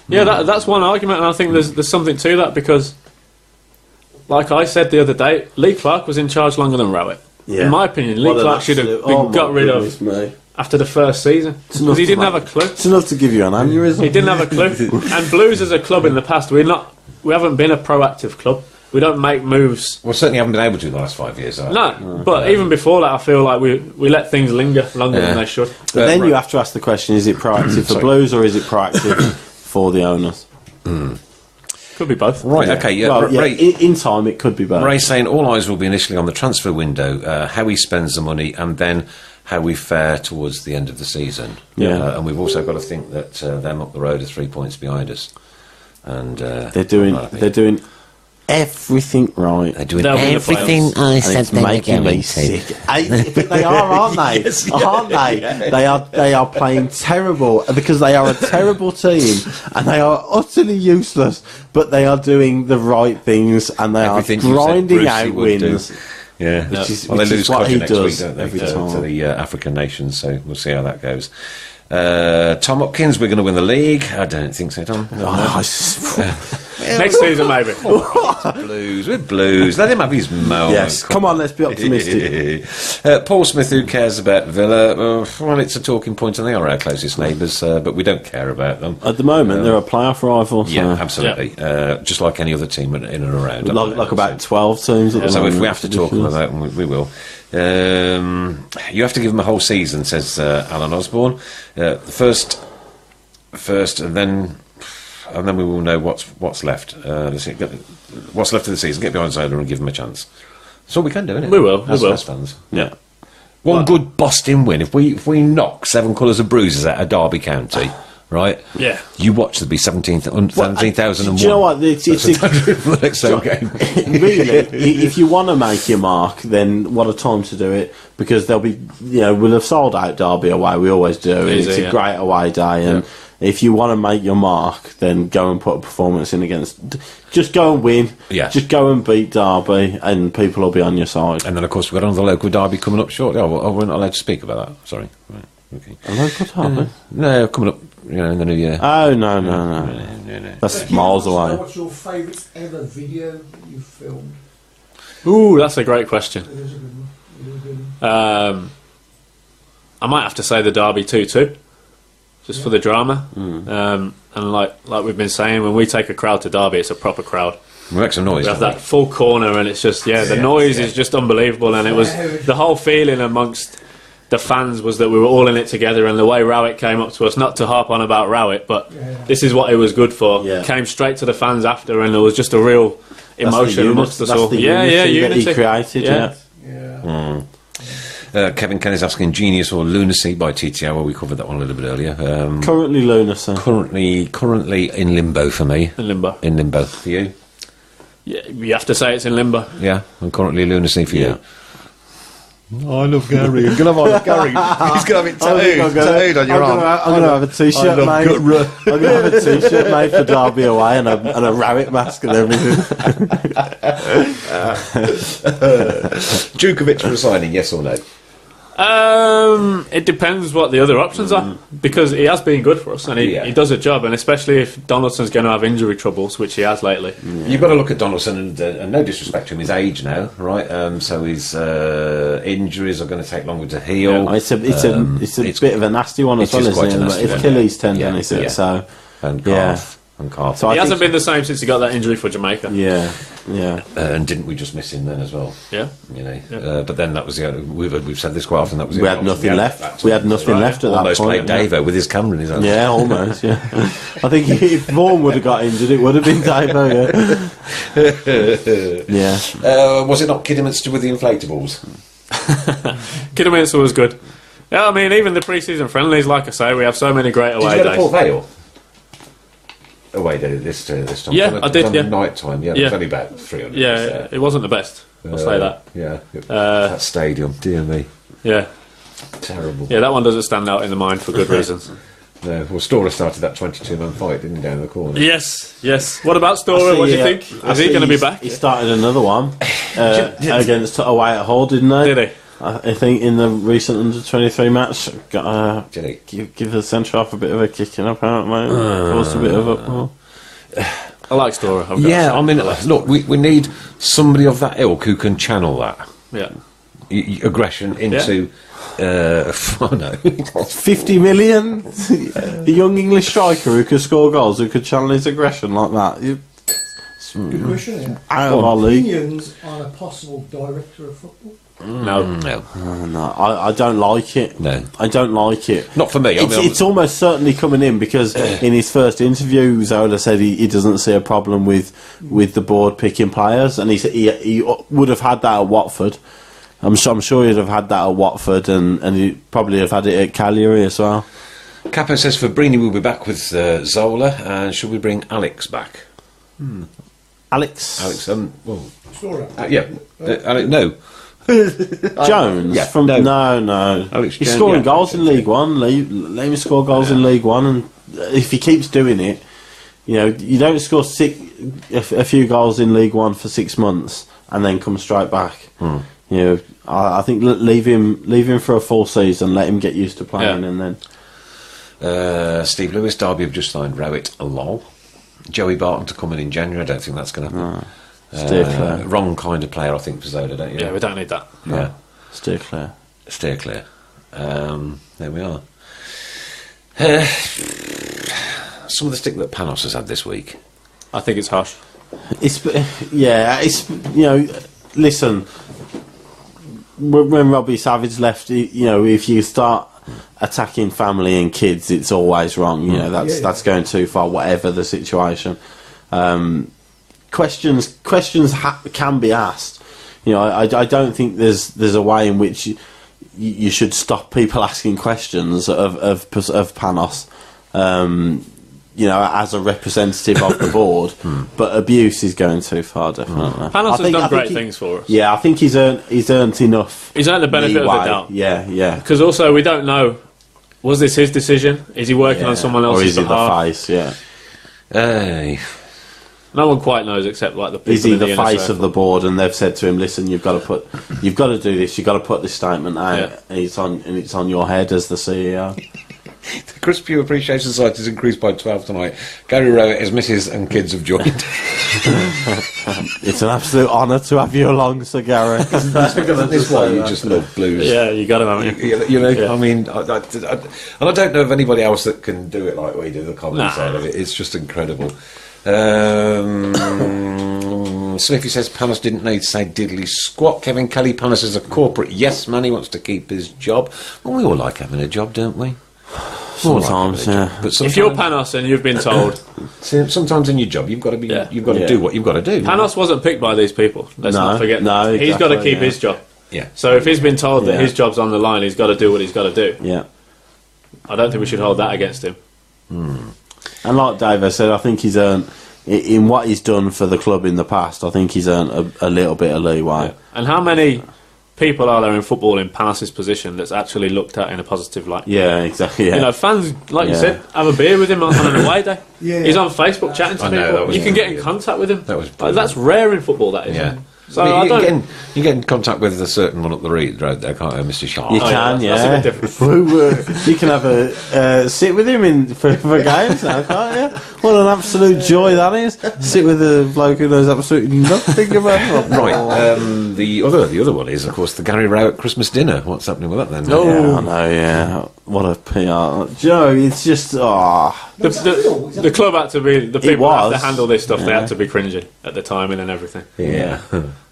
Yeah, that's one argument, and I think there's something to that because, like I said the other day, Lee Clark was in charge longer than Rowett. Yeah. In my opinion, Lee What an Clark should have absolute- been oh my got rid of goodness me. after the first season because he didn't have a clue. It's enough to give you an aneurysm. He didn't have a clue. And Blues as a club in the past, we haven't been a proactive club. We don't make moves. Well, certainly haven't been able to in the last 5 years. But even before that, I feel like we let things linger longer than they should. But then you have to ask the question: is it proactive for Blues or is it proactive for the owners? Could be both. Right, okay, yeah. Well, Ray, in time, it could be both. Ray's saying all eyes will be initially on the transfer window, how he spends the money, and then how we fare towards the end of the season. Yeah. And we've also got to think that them up the road are 3 points behind us. And they're doing everything right. They're doing They'll be in the everything playoffs. I And said it's they were making going me to. sick. But they are, aren't they? Yes, yeah. Aren't they? Yeah. They are playing terrible because they are a terrible team and they are utterly useless. But they are doing the right things and they Everything are you said grinding Brucey out would do. wins. Yeah, Which is well, they lose what he next does week, don't they, every to time. the African nations, so we'll see how that goes. Tom Hopkins, we're going to win the league. I don't think so, Tom. Next season, maybe. Blues. Let him have his moment. Yes, come on, let's be optimistic. Paul Smith, who cares about Villa? Well, it's a talking point, and they are our closest neighbours, but we don't care about them. At the moment, they're a playoff rival. Yeah, So. absolutely. Just like any other team in and around. Like about 12 teams at the So moment. if we have to talk about that, we will. You have to give them a whole season, says Alan Osborne. The first, and then we will know what's left. What's left of the season? Get behind Zola and give them a chance. That's all we can do, isn't it? We will. As fans. Yeah. One good Boston win. If we knock 7 colours of bruises out of Derby County, right? Yeah. You watch there'll be 17,001. Do you know what? It's for the next home game. Really, if you want to make your mark, then what a time to do it, because there'll be, we'll have sold out Derby away, we always do. Easy, it's a great away day, and if you want to make your mark, then go and put a performance in against, just go and win, just go and beat Derby, and people will be on your side. And then, of course, we've got another local derby coming up shortly. We're not allowed to speak about that. Sorry. Right. Okay. A local derby? No, coming up, in the new year. Oh, no. That's miles away. What's your favourite ever video you filmed? Ooh, that's a great question. It is a good one. It is a good one. I might have to say the Derby 2-2, just for the drama. And like we've been saying, when we take a crowd to Derby, it's a proper crowd. We make some noise. We have that full corner, and it's just the noise is just unbelievable. And it was the whole feeling amongst the fans was that we were all in it together. And the way Rowett came up to us, not to harp on about Rowett, but this is what it was good for. Came straight to the fans after, and there was just a real emotion amongst us all. Unity that unity he created. Kevin Kenny's asking Genius or Lunacy by TTO. Well, we covered that one a little bit earlier. Currently Lunacy. Currently in limbo for me. In limbo. For you? Yeah, you have to say it's in limbo. Yeah, and currently Lunacy for you. Oh, I love Gary. I'm going to have Gary. He's going to have it tattooed on your arm. I'm going to have a t-shirt made. I'm going to have a t-shirt made for Derby away and a Rowett mask and everything. Djukovic for a signing, yes or no? It depends what the other options are, because he has been good for us and he does a job, and especially if Donaldson's going to have injury troubles, which he has lately. You've got to look at Donaldson, and no disrespect to him, his age now, right? So his injuries are going to take longer to heal. It's a bit of a nasty one as well, isn't it? It's Achilles tendon, is it? So and calf. And calf. So he hasn't been the same since he got that injury for Jamaica. And didn't we just miss him then as well? Yeah. But then that was the only, we've said this quite often. That was we had nothing left. We had nothing left at that point. Almost played Davo with his camera in his hand. Yeah, almost. Yeah. I think if Vaughan would have got injured, it would have been Davo. Yeah. Was it not Kidderminster with the inflatables? Kidderminster was good. Yeah, I mean, even the pre-season friendlies, like I say, we have so many great away days. Did you go to Port days. Vale? Away day this time. Yeah, I did. Night time. Yeah, it was only about 300. Yeah, it wasn't the best. I'll say that. Yeah, that stadium, dear me. Yeah, terrible. Yeah, that one doesn't stand out in the mind for good reasons. No, well, Storer started that 22-man fight, didn't he, down the corner? Yes. What about Storer? What do you think? Is he going to be back? He started another one against away at Hull, didn't he? Did he? I think in the recent under-23 match, did he? give the centre half a bit of a kicking apparently. Caused a bit of a. I like Storer. Yeah, I mean, look, we need somebody of that ilk who can channel that Yeah. aggression into Oh no. 50 million? A young English striker who could score goals, who could channel his aggression like that. Good question, yeah. Out of our league. Opinions on a possible director of football? No. No, I don't like it. No. I don't like it. Not for me. It's almost certainly coming in because in his first interview, Zola said he doesn't see a problem with the board picking players, and he would have had that at Watford. I'm sure he'd have had that at Watford, and he'd probably have had it at Cagliari as well. Capo says Fabinho will be back with Zola, and should we bring Alex back? Alex Well, Scorer. yeah. Alex, no. Jones? Yeah, no. Alex He's Jones, scoring yeah. goals in League One. Let him score goals in League One, and if he keeps doing it, you don't score a few goals in League One for 6 months and then come straight back. I think leave him for a full season, let him get used to playing, and then. Steve Lewis, Derby have just signed Rowett a lol. Joey Barton to come in January. I don't think that's going to happen. Steer clear. Wrong kind of player, I think, for Zola, don't you? Yeah, we don't need that. Yeah. Steer clear. Steer clear. There we are. Some of the stick that Panos has had this week. I think it's harsh. Listen, when Robbie Savage left, if you start attacking family and kids, it's always wrong. That's going too far, whatever the situation. Questions can be asked. I don't think there's a way in which you should stop people asking questions of Panos. As a representative of the board, but abuse is going too far, definitely. Panos has done great things for us. Yeah, I think he's earned enough. He's earned the benefit of the doubt. Yeah. Because also we don't know, was this his decision? Is he working on someone else's or is he behalf? the face? Yeah. Hey. No one quite knows except like the people. Is he in the inner face circle. of the board, and they've said to him, "Listen, you've got to do this. You've got to put this statement out, and it's on your head as the CEO." The Chris Pugh Appreciation Society has increased by 12 tonight. Gary Rowett, his missus and kids have joined. It's an absolute honour to have you along, Sir Gary. This why you just love blues. Yeah, you got him, haven't you? Yeah. I mean, and I don't know of anybody else that can do it like we do, the comedy side of it. It's just incredible. Smithy says Panos didn't need to say diddly squat. Kevin Kelly, Panos is a corporate yes man. He wants to keep his job. Well, we all like having a job, don't we? Sometimes, yeah. But If you're Panos and you've been told, sometimes in your job you've got to be, you've got to do what you've got to do. Panos wasn't picked by these people. Let's not forget. No, that. He's got to keep exactly, his job. Yeah. So if he's been told that his job's on the line, he's got to do what he's got to do. Yeah. I don't think we should hold that against him. And like Davo said, I think he's earned, in what he's done for the club in the past, I think he's earned a little bit of leeway. Yeah. And how many people are there in football in Panos' position that's actually looked at in a positive light? Yeah, exactly. Yeah. Fans, like you said, have a beer with him on an away day. Yeah. He's on Facebook chatting to I know, that people. was You can get in brilliant. contact with him. That was Like, brilliant. that's rare in football, that is. Yeah. So I I mean, don't... you get in contact with a certain one up the road there, can't you, Mr. Sharp? You Oh, can, yeah, that's a bit different. You can have a sit with him for games now, can't you? What an absolute joy that is! Sit with a bloke who knows absolutely nothing about football. Right. The other one is, of course, the Gary Rowett Christmas dinner. What's happening with that then? Yeah, I know. Yeah, what a PR, Joe. It's just The club had to be... The people who have was. to handle this stuff, they had to be cringing at the timing and everything. Yeah.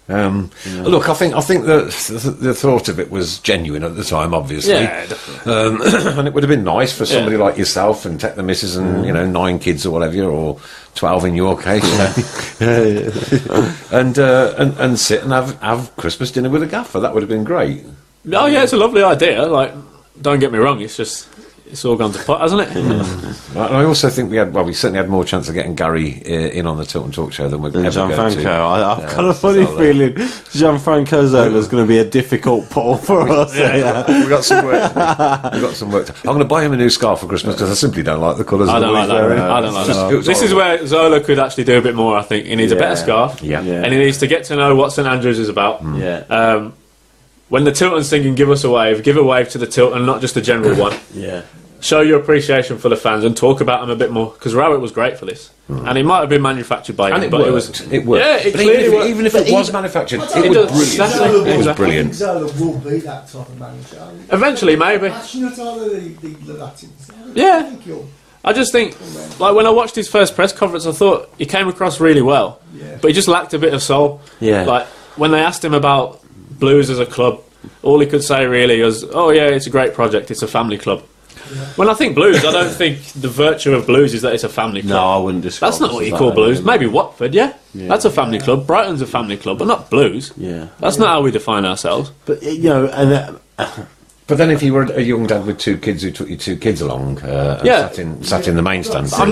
Look, I think the thought of it was genuine at the time, obviously. Yeah, definitely. And it would have been nice for somebody like yourself and take the missus and 9 kids or whatever, or 12 in your case, and sit and have Christmas dinner with a gaffer. That would have been great. Oh, yeah, it's a lovely idea. Like, don't get me wrong, it's all gone to pot, hasn't it? And I also think we certainly had more chance of getting Gary in on the Tilton Talk Show than we'd ever go Gianfranco. to. I've got a funny feeling Gianfranco Zola's going to be a difficult pull for us. We've got some work. We've got some work. I'm going to buy him a new scarf for Christmas because I simply don't like the colours. I don't like that. I don't like that. This is where Zola could actually do a bit more, I think. He needs a better scarf. Yeah. And he needs to get to know what St Andrews is about. Yeah. When the Tilton's singing "Give Us a Wave," give a wave to the Tilton, not just the general one. Yeah. show your appreciation for the fans and talk about them a bit more, because Rowett was great for this, and it might have been manufactured by him, but it worked. It worked. Yeah, it but clearly worked. even if it was manufactured, I it don't was know. brilliant. Exactly. It was I brilliant. think Zola will be that type of manager. Eventually, maybe. Passionate are the Latins. Yeah. I think you'll. I just think, like, when I watched his first press conference, I thought he came across really well, but he just lacked a bit of soul. Yeah. Like, when they asked him about Blues as a club, all he could say really was, "Oh yeah, it's a great project. It's a family club." Yeah. When I think Blues, I don't think the virtue of Blues is that it's a family club. No, I wouldn't describe. That's not us what as you call that, Blues. really. Maybe Watford, yeah. That's a family club. Brighton's a family club, but not Blues. Yeah. That's not how we define ourselves. But you know, and But then, if you were a young dad with 2 kids who took your 2 kids along, and sat in the main stand, I'm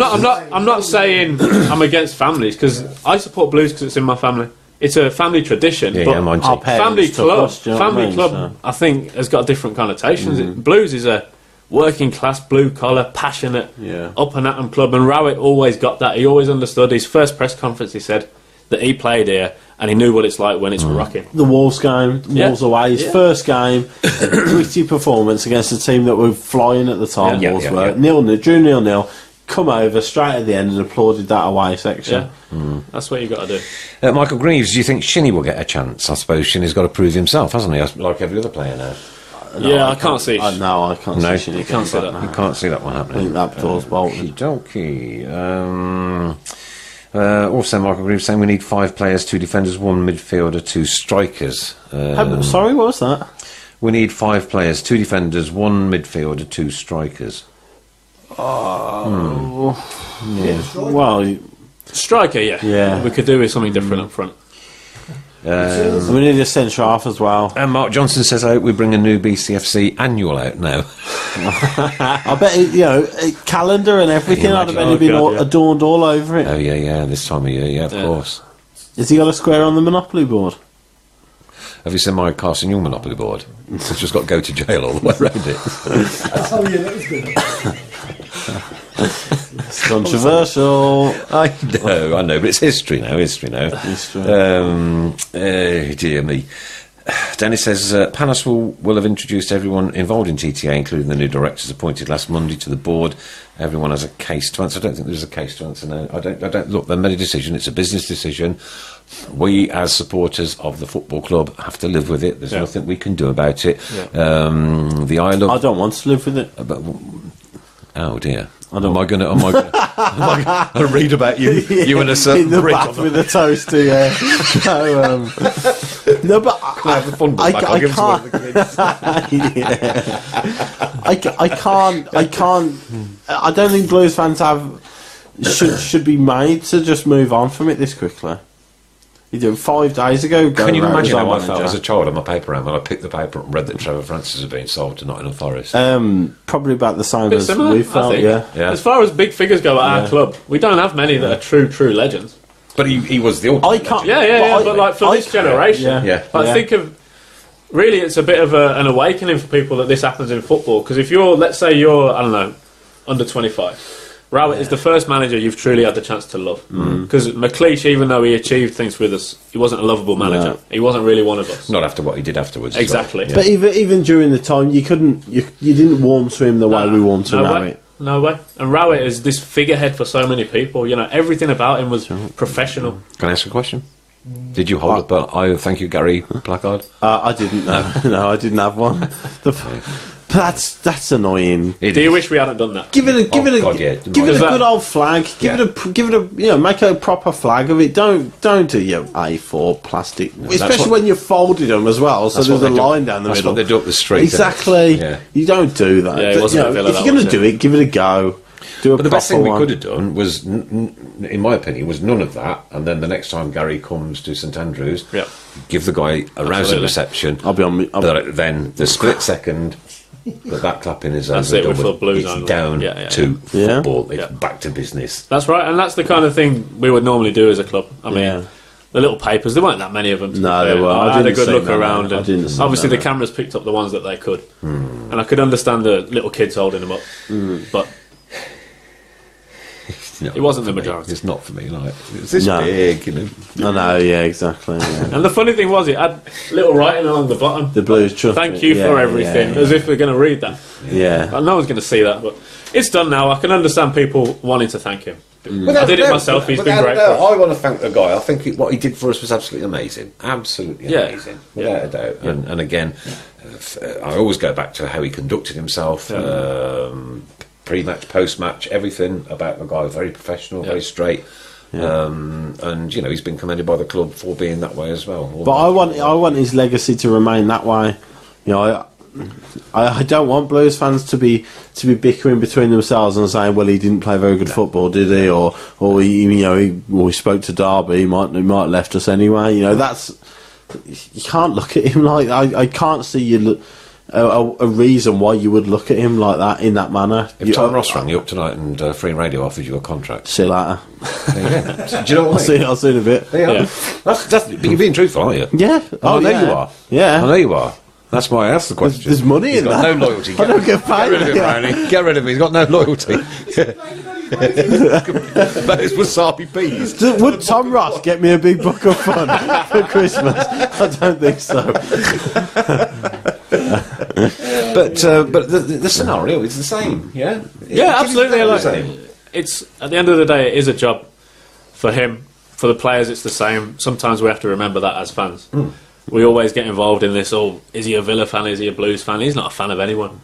not saying I'm against families, because I support Blues because it's in my family. It's a family tradition, Yeah, but yeah, mine too. our parents family took club, us, do you know what I mean? So- I think has got different connotations. Blues is a working class, blue collar, passionate, up and at 'em club, and Rowett always got that. He always understood. His first press conference, he said that he played here and he knew what it's like when it's rocking. the Wolves game, Wolves away, his first game, a gritty performance against a team that were flying at the time. Yeah, Wolves yeah, were yeah. 0-0, drew 0-0. Come over straight at the end and applauded that away section. Yeah, that's what you got to do. Michael Greaves, do you think Shinnie will get a chance? I suppose Shinnie's got to prove himself, hasn't he? Like every other player now. Yeah, I can't see. No, I can't No, see. you can't see that. You can't see that one I happening. think that door's bolted. Okey-dokey. Also, Michael Greaves saying we need 5 players, 2 defenders, 1 midfielder, 2 strikers. Sorry, what was that? We need 5 players, 2 defenders, 1 midfielder, 2 strikers. Yeah. Well, Striker, yeah. We could do with something different up front. we need a centre half as well. And Mark Johnson says, I hope we bring a new BCFC annual out now. I bet calendar and everything. I'd have imagine? been adorned all over it. Oh, yeah, this time of year, yeah, of course. Has he got a square on the Monopoly board? Have you seen my Carson Young Monopoly board? It's just got to go to jail all the way around it. Oh yeah, that was good. It's controversial. I know, but it's history now. Dear me. Dennis says Panos will have introduced everyone involved in TTA, including the new directors appointed last Monday, to the board. Everyone has a case to answer. I don't think there's a case to answer now. I don't look. They made a decision. It's a business decision. We, as supporters of the football club, have to live with it. There's nothing we can do about it. Yeah. I don't want to live with it. Oh dear. Am I going to read about you in a certain in the brick bath with a toaster? Yeah. No, but Can I have the fun back? I'll give it to one of the kids. I can't. I don't think Blues fans should be made to just move on from it this quickly. 5 days ago. Can you imagine how I felt manager. as a child on my paper round when I picked the paper up and read that Trevor Francis had been sold to Nottingham Forest? Probably about the same Bit as similar, we felt. I think. Yeah. As far as big figures go at our club, we don't have many that are true legends. But he was the ultimate I can't. legend. But like for this generation, Yeah. I think of really it's a bit of an awakening for people that this happens in football. Because if let's say you're, I don't know, under 25, Rowett is the first manager you've truly had the chance to love. Because McLeish, even though he achieved things with us, he wasn't a lovable manager. No. He wasn't really one of us. Not after what he did afterwards. as Exactly. well. But even during the time, you didn't warm to him the way we warmed to Rowett. No way. And Rowett is this figurehead for so many people. Everything about him was professional. Can I ask a question? Did you hold up a thank you, Gary placard? I didn't. No, I didn't have one. That's annoying. It Do you is. wish we hadn't done that? Give it a God, yeah. give it a good old flag. Give it a make a proper flag of it. Don't do your A4 plastic, especially when you folded them as well. So That's there's what a they do. line down the That's middle. what they do up the street. Exactly. Yeah. You don't do that. Yeah, it But, wasn't a Villa, if that you're going was to do it, give it a go. Do a But the best thing proper we one. could have done was, in my opinion, was none of that. And then the next time Gary comes to St Andrews, give the guy a rousing reception. I'll be on. Then the split second that clapping is That's over. it, we're for Blues it's only. down Yeah. to football. It's Yeah. back to business. That's right, and that's the kind of thing we would normally do as a club. I mean, Yeah. the little papers, there weren't that many of them. to be No, fair. there were. I I had a didn't good see look that, around, no. I and didn't see obviously that, the no. cameras picked up the ones that they could. And I could understand the little kids holding them up. But No, it wasn't the for me. majority. It's not for me. Like it's this No. big, you know. I know, yeah, exactly. Yeah. And the funny thing was, it had little writing along the bottom. The Blues truck. Thank you for everything, as if we're going to read that. Yeah. Well, no one's going to see that, but it's done now. I can understand people wanting to thank him. Without I did it doubt, myself. He's been without great. doubt, For us. I want to thank the guy. I think what he did for us was absolutely amazing. Absolutely Yeah. amazing. Without a doubt. And again, I always go back to how he conducted himself. Pre-match, post-match, everything about the guy. Very professional, very straight. And you know, he's been commended by the club for being that way as well. But I want his legacy to remain that way. You know, I don't want Blues fans to be bickering between themselves and saying, well, he didn't play very good football, did he? Or he spoke to Derby, he might have left us anyway. You know, that's, you can't look at him like, I can't see a reason why you would look at him like that, in that manner. If Tom Ross rang you up tonight and Free Radio offered you a contract, see you later. Do you know what I mean? I'll see you in a bit. Yeah. That's, but you're being truthful, aren't you? Yeah. I know you are. Yeah. I know you are. That's why I asked the question. There's money He's in got that. no loyalty. I don't get paid. Get rid of him, Brownie. Get rid of him. He's got no loyalty. Those wasabi peas. Would Tom Ross get me a big book of fun for Christmas? I don't think so. But the scenario is the same. Yeah. Yeah, absolutely. The Like, same. it's at the end of the day, it is a job for him. For the players, it's the same. Sometimes we have to remember that as fans. We always get involved in this. Oh, is he a Villa fan? Is he a Blues fan? He's not a fan of anyone.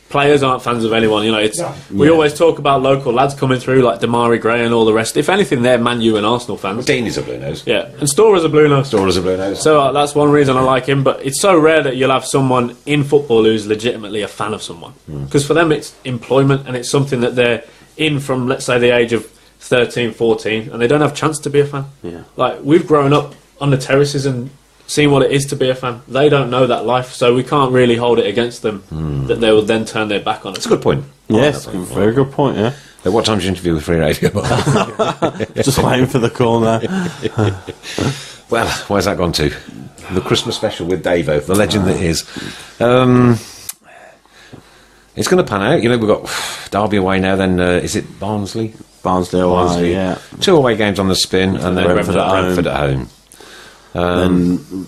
Players aren't fans of anyone. You know, we always talk about local lads coming through like Damari Gray and all the rest. If anything, they're Man U and Arsenal fans. Dean is a blue nose. Yeah, and Stora's a blue nose. Stora's a blue nose. So that's one reason I like him. But it's so rare that you'll have someone in football who's legitimately a fan of someone. Because for them, it's employment and it's something that they're in from, let's say, the age of 13, 14, and they don't have a chance to be a fan. Yeah. Like, we've grown up on the terraces and seen what it is to be a fan. They don't know that life, so we can't really hold it against them that they will then turn their back on it. That's a good point. Yes, very good point, yeah. What time did you interview with Free Radio? Just waiting for the call now. Well, where's that gone to? The Christmas special with Davo, the legend that is. It's going to pan out. You know, we've got Derby away now, then is it Barnsley? Barnsley away, yeah. 2 away games on the spin, and then Brentford at home. And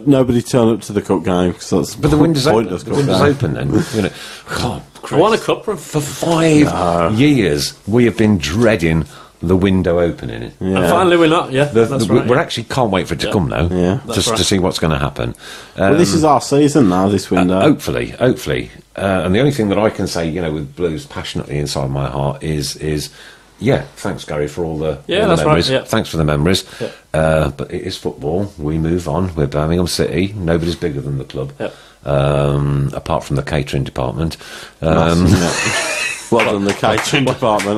nobody turn up to the cup game, because that's But the window's open. pointless. The window's open then. You know, God, I won a cup run. for 5 years, we have been dreading the window opening. And finally we're not, that's right. We're actually can't wait for it to come now, just to see what's going to happen. Well, this is our season now, this window. Hopefully. And the only thing that I can say, you know, with Blues passionately inside my heart is thanks, Gary, for all the memories. Right, Thanks for the memories. But it is football. We move on. We're Birmingham City. Nobody's bigger than the club, apart from the catering department. Well done, the catering department.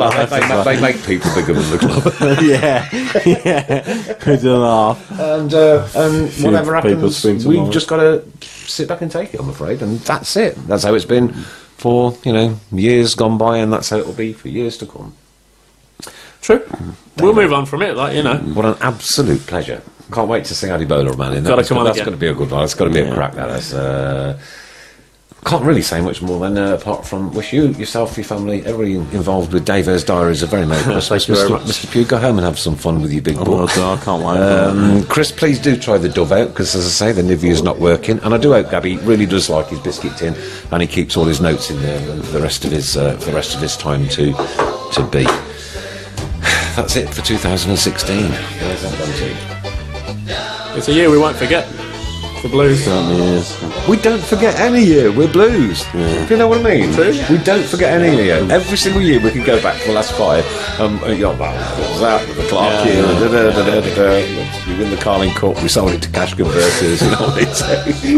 They make people bigger than the club. yeah. We done half. And whatever happens, we've just got to sit back and take it, I'm afraid. And that's it. That's how it's been for, years gone by, and that's how it will be for years to come. True. We'll move on from it, What an absolute pleasure. Can't wait to see Adibola, man. That's going to be a good one. It's got to be a crack, that. Can't really say much more than apart from wish you, yourself, your family, everybody involved with Davo's Diaries a very Merry Christmas. Thank you very much. Mr. Pugh, go home and have some fun with your big book. I can't wait. Chris, please do try the Dove out, because as I say, the Nivea's not working, and I do hope Gabby really does like his biscuit tin, and he keeps all his notes in there for the rest of his time to be. That's it for 2016. Where's that gone to? It's a year we won't forget. The Blues. Certainly is. We don't forget any year. We're Blues. Do you know what I mean? True. We don't forget any year. Every single year we can go back to the last 5. What was that? The Clark year. We win the Carling Cup. We sold it to cash converters. You know what I mean?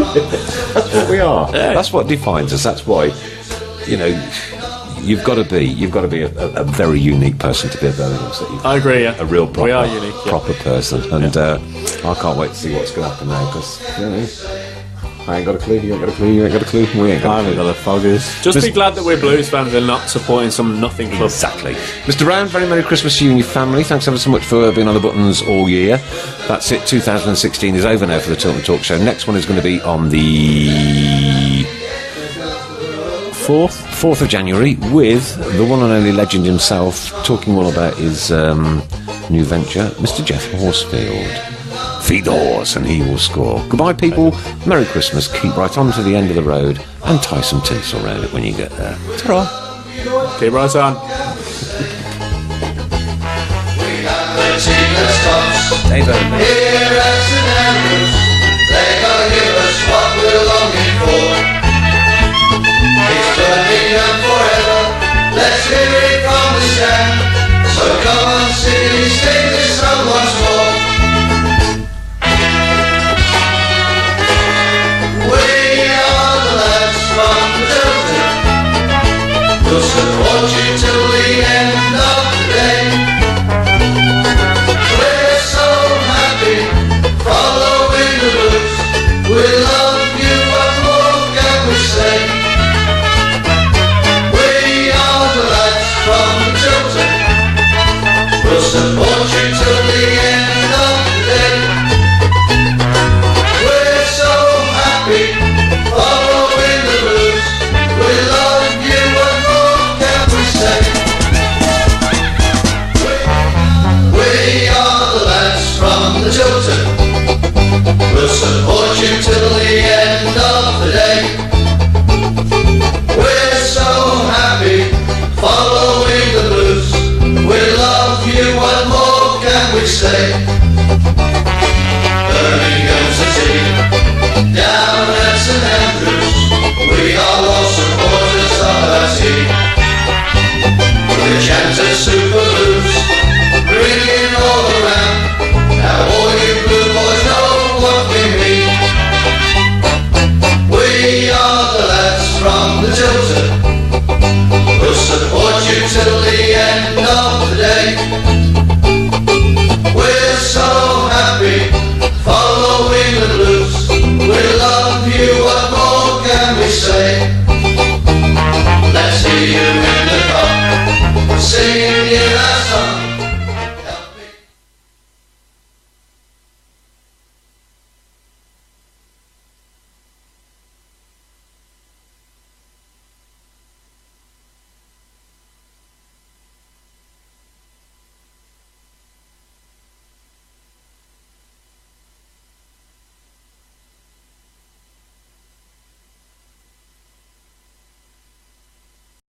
That's what we are. Yeah. That's what defines us. That's why, you've got to be a very unique person to be a Birmingham City. I agree, yeah. A real proper, we are unique, proper person. And I can't wait to see what's going to happen now, because, I ain't got a clue, you ain't got a clue, you ain't got a clue, we ain't got a clue. I haven't got a foggers. Just be glad that we're Blues fans and not supporting some nothing club. Exactly. Mr. Round, very Merry Christmas to you and your family. Thanks ever so much for being on the buttons all year. That's it. 2016 is over now for the Tilton Talk Show. Next one is going to be on the 4th? 4th of January, with the one and only legend himself, talking all about his new venture, Mr. Jeff Horsfield. Feed the horse and he will score. Goodbye, people. Merry Christmas. Keep right on to the end of the road and tie some tinsel around it when you get there. Ta-ra. Keep right on. Davo. Here at St Andrews, they gotta give us what we're longing for. It's Birmingham forever, let's hear it from the stand. So come on, sing this song once more. We are the lads from the Tilton, we'll support you till the end of the day. We're so happy, following the blues. We love you, what more can we say? We are the lads from the Tilton, we'll support you till the end of the day. We're so happy, following the blues. We love you, what more can we say? We are the lads from the Tilton, we'll support you till the end of the day. We're so happy, following the blues. We love you, what more can we say? Birmingham City, down at St Andrews, we are all supporters of our team. The chanter Super Blues, ringing all around. Now all you blue boys know what we mean. We are the lads from the Tilton,